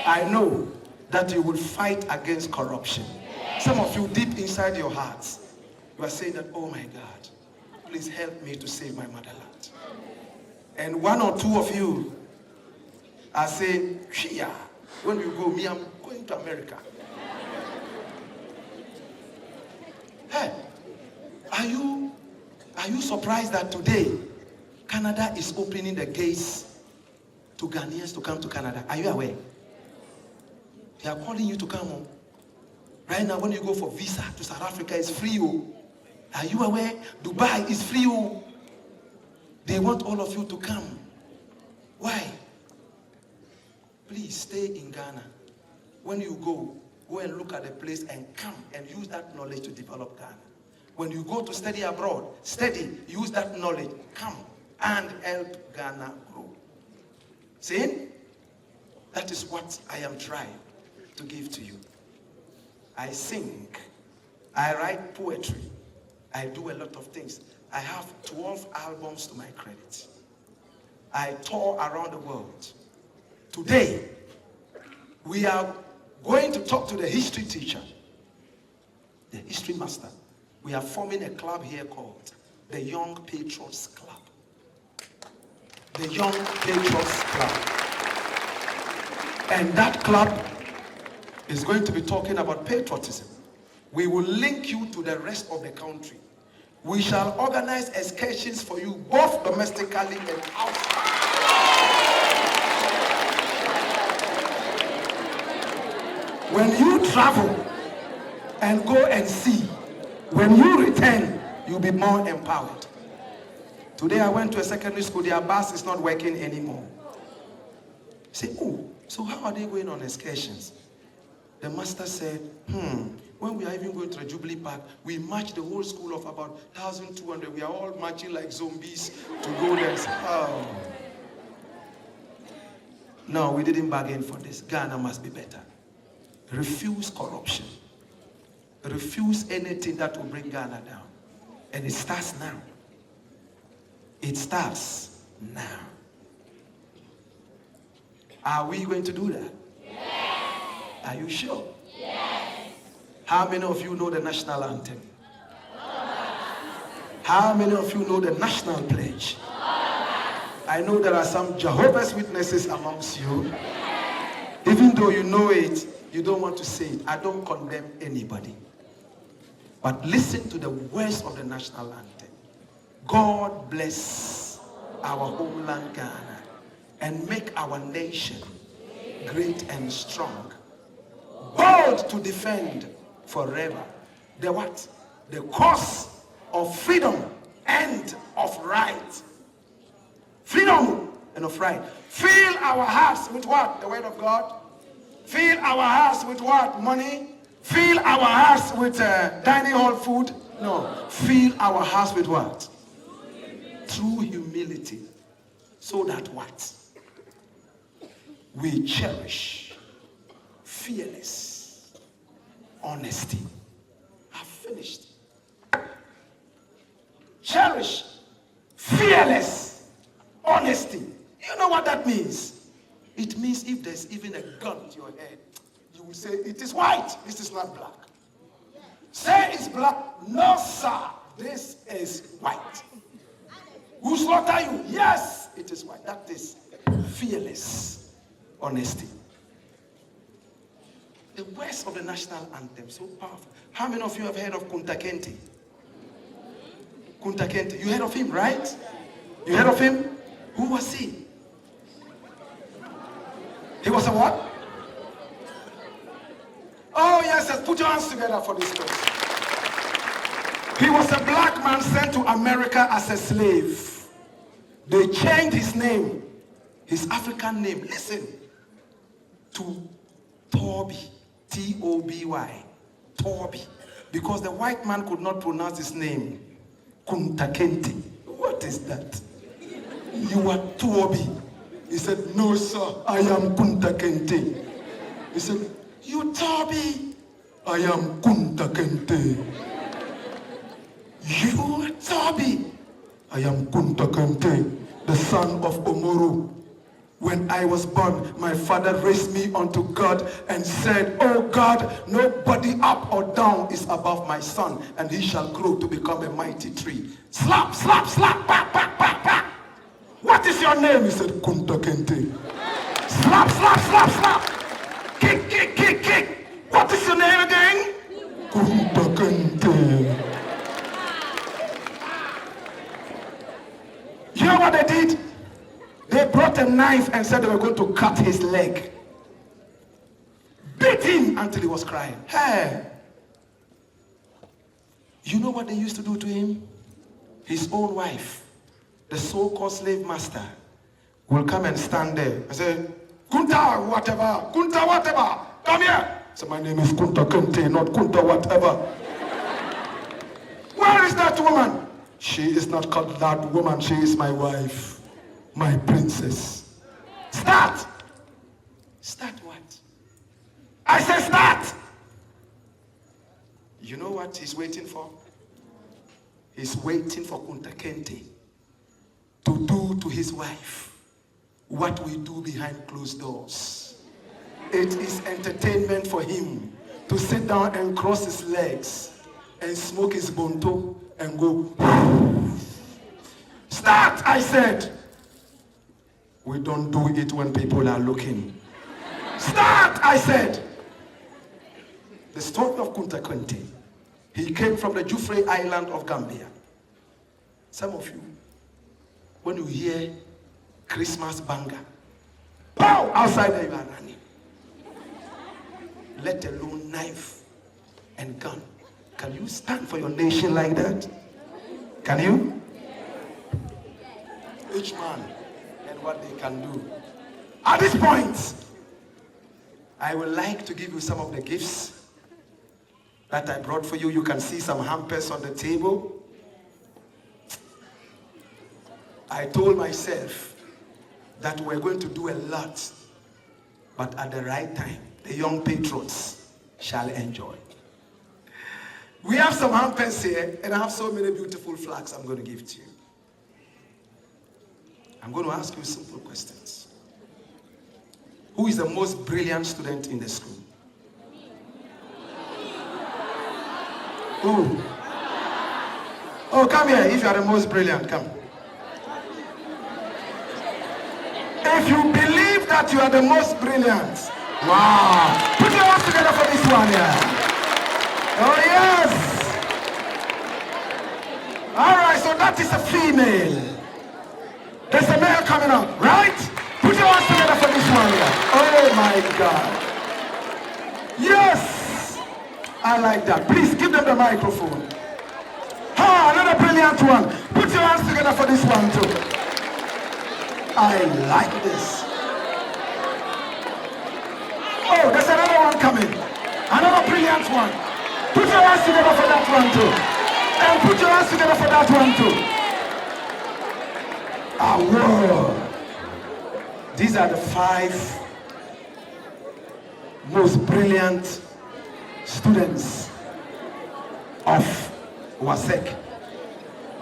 I know that you will fight against corruption. Some of you deep inside your hearts, you are saying that, oh my God, please help me to save my motherland. And one or two of you are saying, Shia, when you go, me, I'm going to America. Hey, are you surprised that today Canada is opening the gates to Ghanaians to come to Canada? Are you aware? They are calling you to come home. Right now, when you go for visa to South Africa, it's free. Are you aware? Dubai is free. They want all of you to come. Why? Please stay in Ghana. When you go and look at the place and come and use that knowledge to develop Ghana. When you go to study abroad, study, use that knowledge, come and help Ghana grow. See? That is what I am trying to give to you. I sing, I write poetry, I do a lot of things. I have 12 albums to my credit. I tour around the world. Today, we are going to talk to the history teacher, the history master. We are forming a club here called the Young Patriots Club. The Young Patriots Club. And that club is going to be talking about patriotism. We will link you to the rest of the country. We shall organize excursions for you, both domestically and outside. When you travel and go and see. When you return, you'll be more empowered. Today I went to a secondary school, their bus is not working anymore. Say, oh, so how are they going on excursions? The master said, when we are even going to the Jubilee Park, we march the whole school of about 1,200. We are all marching like zombies to go there. Oh. No, we didn't bargain for this. Ghana must be better. Refuse corruption. Refuse anything that will bring Ghana down. And it starts now. It starts now. Are we going to do that? Yes. Are you sure? Yes. How many of you know the national anthem? How many of you know the national pledge? I know there are some Jehovah's Witnesses amongst you. Even though you know it, you don't want to say it. I don't condemn anybody. But listen to the words of the national anthem. God bless our homeland Ghana and make our nation great and strong, bold to defend forever the what? The cause of freedom and of right. Freedom and of right. Fill our hearts with what? The word of God. Fill our hearts with what? Money. Fill our hearts with dining hall food. No. Fill our hearts with what? True humility. So that what? We cherish fearless honesty. I've finished. Cherish fearless honesty. You know what that means? It means if there's even a gun to your head, you will say, it is white, this is not black. Say it's black. No, sir, this is white. Who slaughter you? Yes, it is white. That is fearless honesty. The words of the national anthem, so powerful. How many of you have heard of Kunta Kinte? Kunta Kinte, you heard of him, right? You heard of him? Who was he? He was a what? Oh yes, let's put your hands together for this person. He was a black man sent to America as a slave. They changed his name, his African name, listen, to Toby, T-O-B-Y, Toby, because the white man could not pronounce his name, Kunta Kinte. What is that? You are Toby. He said, no sir, I am Kunta Kinte. He said, you Toby, I am Kunta Kinte. You Toby, I am Kunta Kinte, the son of Omoro. When I was born, my father raised me unto God and said, oh God, nobody up or down is above my son, and he shall grow to become a mighty tree. Slap, slap, slap, back, back, back, back. What is your name? He said, Kunta Kinte. Slap, slap, slap, slap. Kick, kick, kick, kick. What is your name again? Kunta Kinte. You know what they did? They brought a knife and said they were going to cut his leg. Beat him until he was crying. Hey. You know what they used to do to him? His own wife, the so-called slave master, will come and stand there and say, Kunta whatever, Kunta whatever, come here. So my name is Kunta Kinte, not Kunta whatever. Where is that woman? She is not called that woman, she is my wife, my princess. Start. Start what? I said start. You know what he's waiting for? He's waiting for Kunta Kinte to do to his wife what we do behind closed doors. It is entertainment for him to sit down and cross his legs and smoke his bonto and go. Start, I said. We don't do it when people are looking. Start, I said. The story of Kunta Kinte. He came from the Jufre Island of Gambia. Some of you, when you hear Christmas banger, pow, outside there you are running. Let alone knife and gun. Can you stand for your nation like that? Can you? Each man and what they can do. At this point, I would like to give you some of the gifts that I brought for you. You can see some hampers on the table. I told myself that we're going to do a lot, but at the right time, the young patriots shall enjoy. We have some hampers here, and I have so many beautiful flags I'm going to give to you. I'm going to ask you simple questions. Who is the most brilliant student in the school? Who? Oh, come here if you are the most brilliant, come. If you believe that you are the most brilliant, wow. Put your hands together for this one here. Oh yes. All right, so that is a female. There's a male coming up, right? Put your hands together for this one here. Oh my God. Yes. I like that. Please give them the microphone. Ah, another brilliant one. Put your hands together for this one too. I like this. Oh, there's another one coming. Another brilliant one. Put your hands together for that one too. And put your hands together for that one too. Ah, whoa. These are the 5 most brilliant students of WASEC.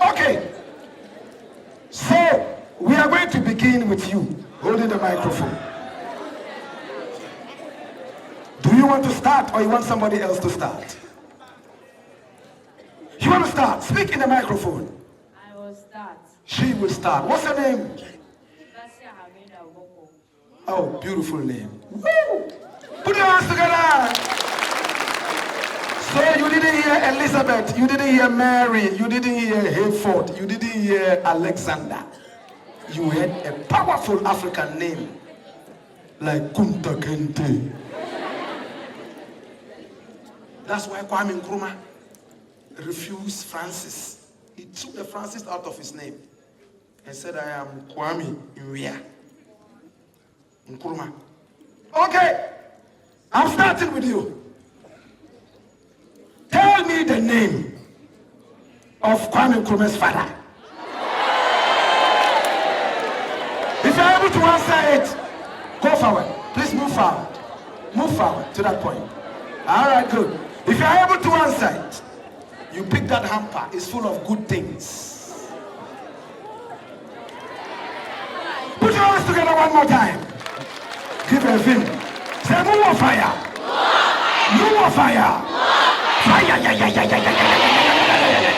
Okay. So, we are going to begin with you, holding the microphone. Do you want to start or you want somebody else to start? You want to start? Speak in the microphone. I will start. She will start. What's her name? Oh, beautiful name. Woo! Put your hands together. So you didn't hear Elizabeth, you didn't hear Mary, you didn't hear Hayford, you didn't hear Alexander. You had a powerful African name like Kunta Kinte. That's why Kwame Nkrumah refused Francis. He took the Francis out of his name and said, I am Kwame Nkrumah. Okay, I'm starting with you. Tell me the name of Kwame Nkrumah's father. If you're able to answer it, go forward. Please move forward. Move forward to that point. All right, good. If you're able to answer it, you pick that hamper. It's full of good things. Put your hands together one more time. Give a vim. Say, move fire. Move fire. Fire. Yeah, yeah, yeah, yeah, yeah, yeah.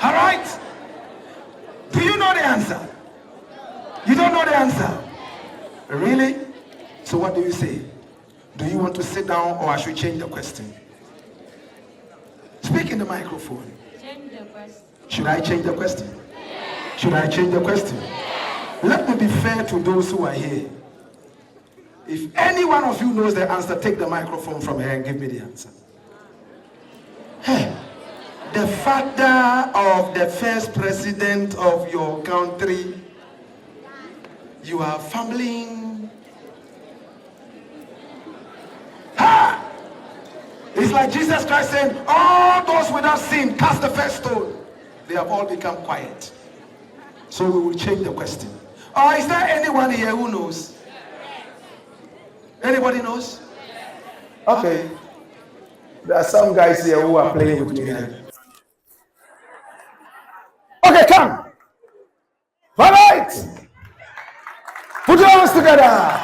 All right. Do you know the answer? You don't know the answer? Really? So what do you say? Do you want to sit down or I should change the question? Speak in the microphone. Change the question. Should I change the question? Should I change the question? Let me be fair to those who are here. If any one of you knows the answer, take the microphone from here and give me the answer. Hey, the father of the first president of your country, you are fumbling. Ha! It's like Jesus Christ saying, all those without sin, cast the first stone. They have all become quiet. So we will change the question. Or is there anyone here who knows? Anybody knows? Okay. There are some guys here who are playing with me then. Okay, come. All right. Put your hands together.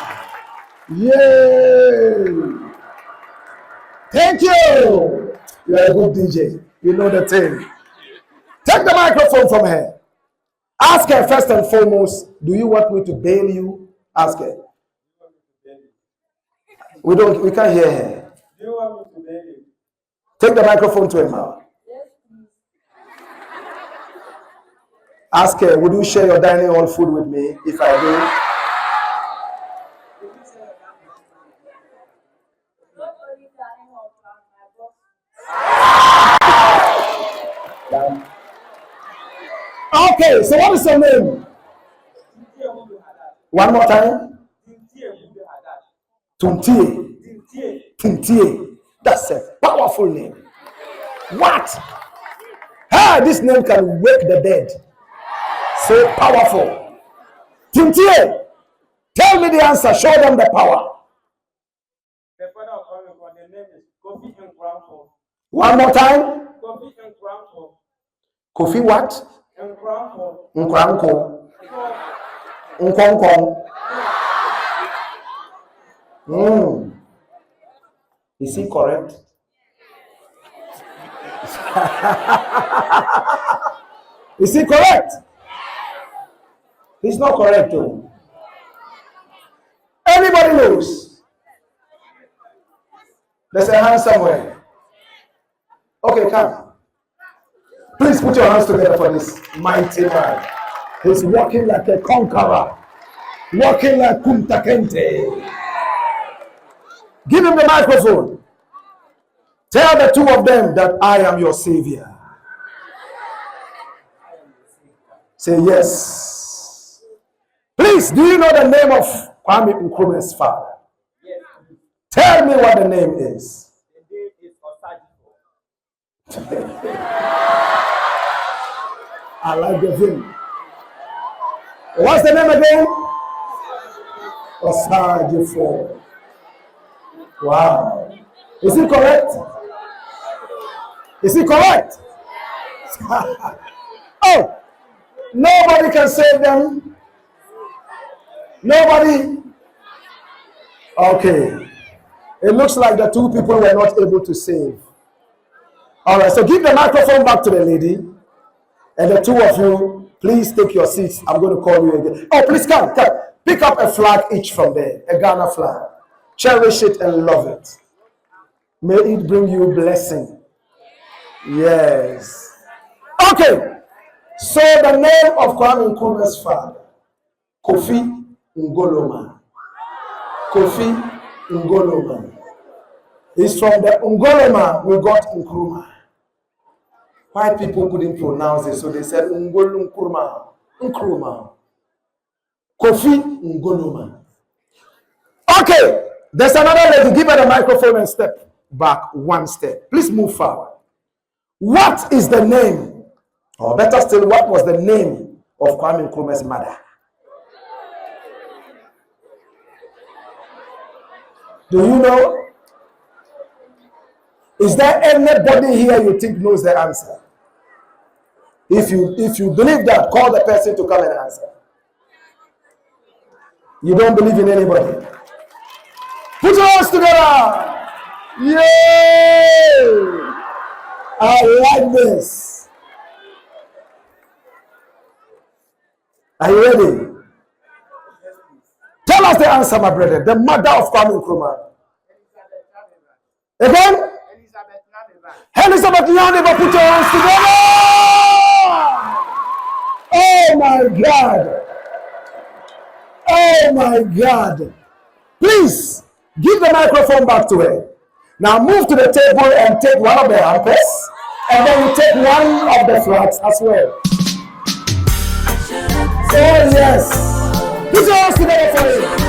Yay. Thank you. You are a good DJ. You know the thing. Take the microphone from her. Ask her first and foremost, do you want me to bail you? Ask her. We can't hear her. Do you want me to bail you? Take the microphone to her mouth. Ask her, would you share your dining hall food with me if I do? Okay, so what is your name? One more time. Tuntie. Tuntie. That's a powerful name. What? Hey, this name can wake the dead. So powerful. Tuntie. Tell me the answer. Show them the power. The father of Kwame, the name is Kofi Nkrumah. One more time. Kofi Nkrumah. Kofi what? Nkrumah. Nkranko. Nkonkon. Is he correct? Is he correct? He's not correct though. Anybody knows? There's a hand somewhere. Okay, come. Please put your hands together for this mighty man. He's walking like a conqueror. Walking like Kunta Kente. Give him the microphone. Tell the two of them that I am your savior. Say yes. Please, do you know the name of Kwame Nkrumah's father? Yes. Tell me what the name is. The name is Osajifo. I like the thing. What's the name again? Osajifo. Wow. Is it correct? Is it correct? Oh, nobody can save them. Nobody. Okay. It looks like the two people were not able to save. All right, so give the microphone back to the lady. And the two of you, please take your seats. I'm going to call you again. Oh, please come. Pick up a flag each from there, a Ghana flag. Cherish it and love it. May it bring you blessing. Yes. Okay. So the name of Kwame Nkrumah's father, Kofi Ngoloma. Kofi Ngoloma. It's from the Ngoloma we got Nkrumah. White people couldn't pronounce it, so they said Ngolo Nkrumah. Nkrumah. Kofi Ngoloma. Okay, there's another lady. Give her the microphone and step back one step. Please move forward. What is the name, or better still, what was the name of Kwame Nkrumah's mother? Do you know? Is there anybody here you think knows the answer? If you believe that, call the person to come and answer. You don't believe in anybody. Put your hands together. Yay! I like this. Are you ready? Tell us the answer, my brother. The mother of Kwame Nkrumah. Again? Elizabeth Nyaneva, put your hands together. Oh my God. Oh my God. Please give the microphone back to her. Now move to the table and take one of the hampers, and then you take one of the flags as well. Oh yes. Put your hands together for it.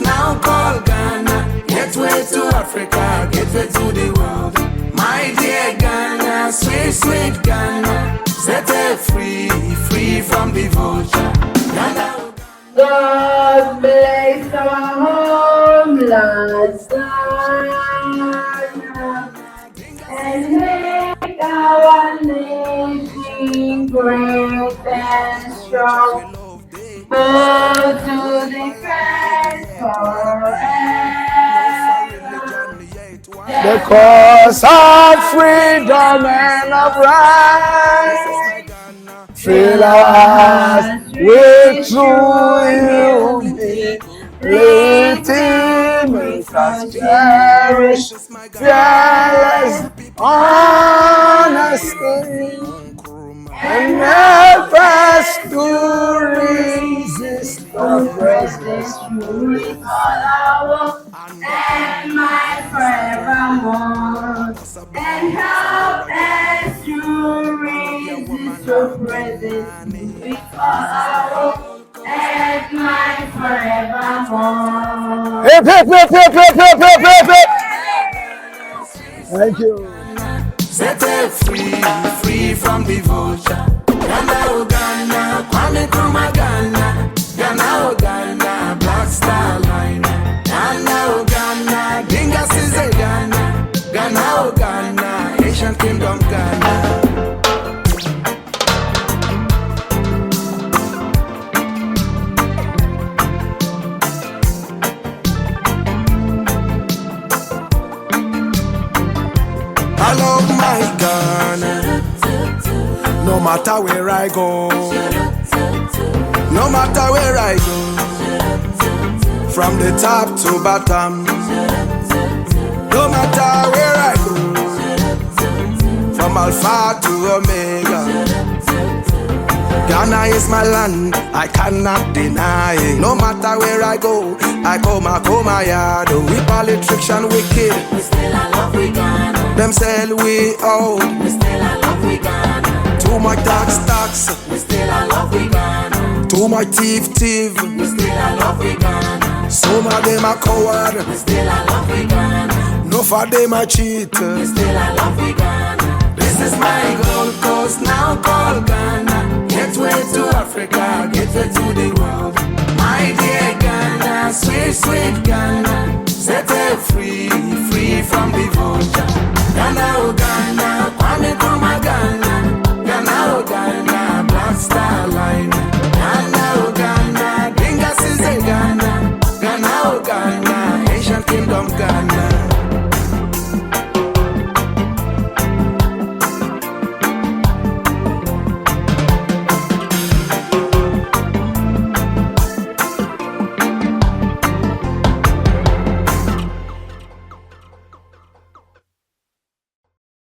Now call Ghana, gateway to Africa, gateway to the world. My dear Ghana, sweet, sweet Ghana, set her free, free from devotion. Ghana. God bless our homeland, and make our nation great and strong. Both to defend forever. The cause of freedom and of right, fill our hearts with true unity, make us cherish fearless honesty, and help us to resist oppressors. All our with all our hope and mine forevermore. Hip, hip, hip, hip, hip, hip, hip, hip, hip. Thank you. Set her free, free from devotion. Ghana, oh Ghana, Kwame Nkrumah Ghana. Ghana, oh Ghana, Blakk Star line. Ghana, oh Ghana, Dingas is a Ghana. Ghana, oh Ghana, Asian Kingdom Ghana. I love my Ghana, no matter where I go, no matter where I go, from the top to bottom, no matter where I go, from Alpha to Omega. Ghana is my land, I cannot deny it. No matter where I go, I come my yard. We politics and wicked, we still a love we Ghana. Them sell we out, we still a love we Ghana. Too much tax, we still a love we Ghana. Too much thief, we still a love we Ghana. Some of them are coward, we still a love we Ghana. No for them are cheat, we still a love we Ghana. This is my Gold Coast, now called Ghana. Gateway to Africa, gateway to the world. My dear Ghana, sweet, sweet Ghana. Set her free, free from devotion. Ghana, oh Ghana, Kwame Nkrumah Ghana. Ghana, oh Ghana, Blakk Star line. Ghana, oh Ghana, Dingas is a Ghana. Ghana, oh Ghana, Asian Kingdom Ghana.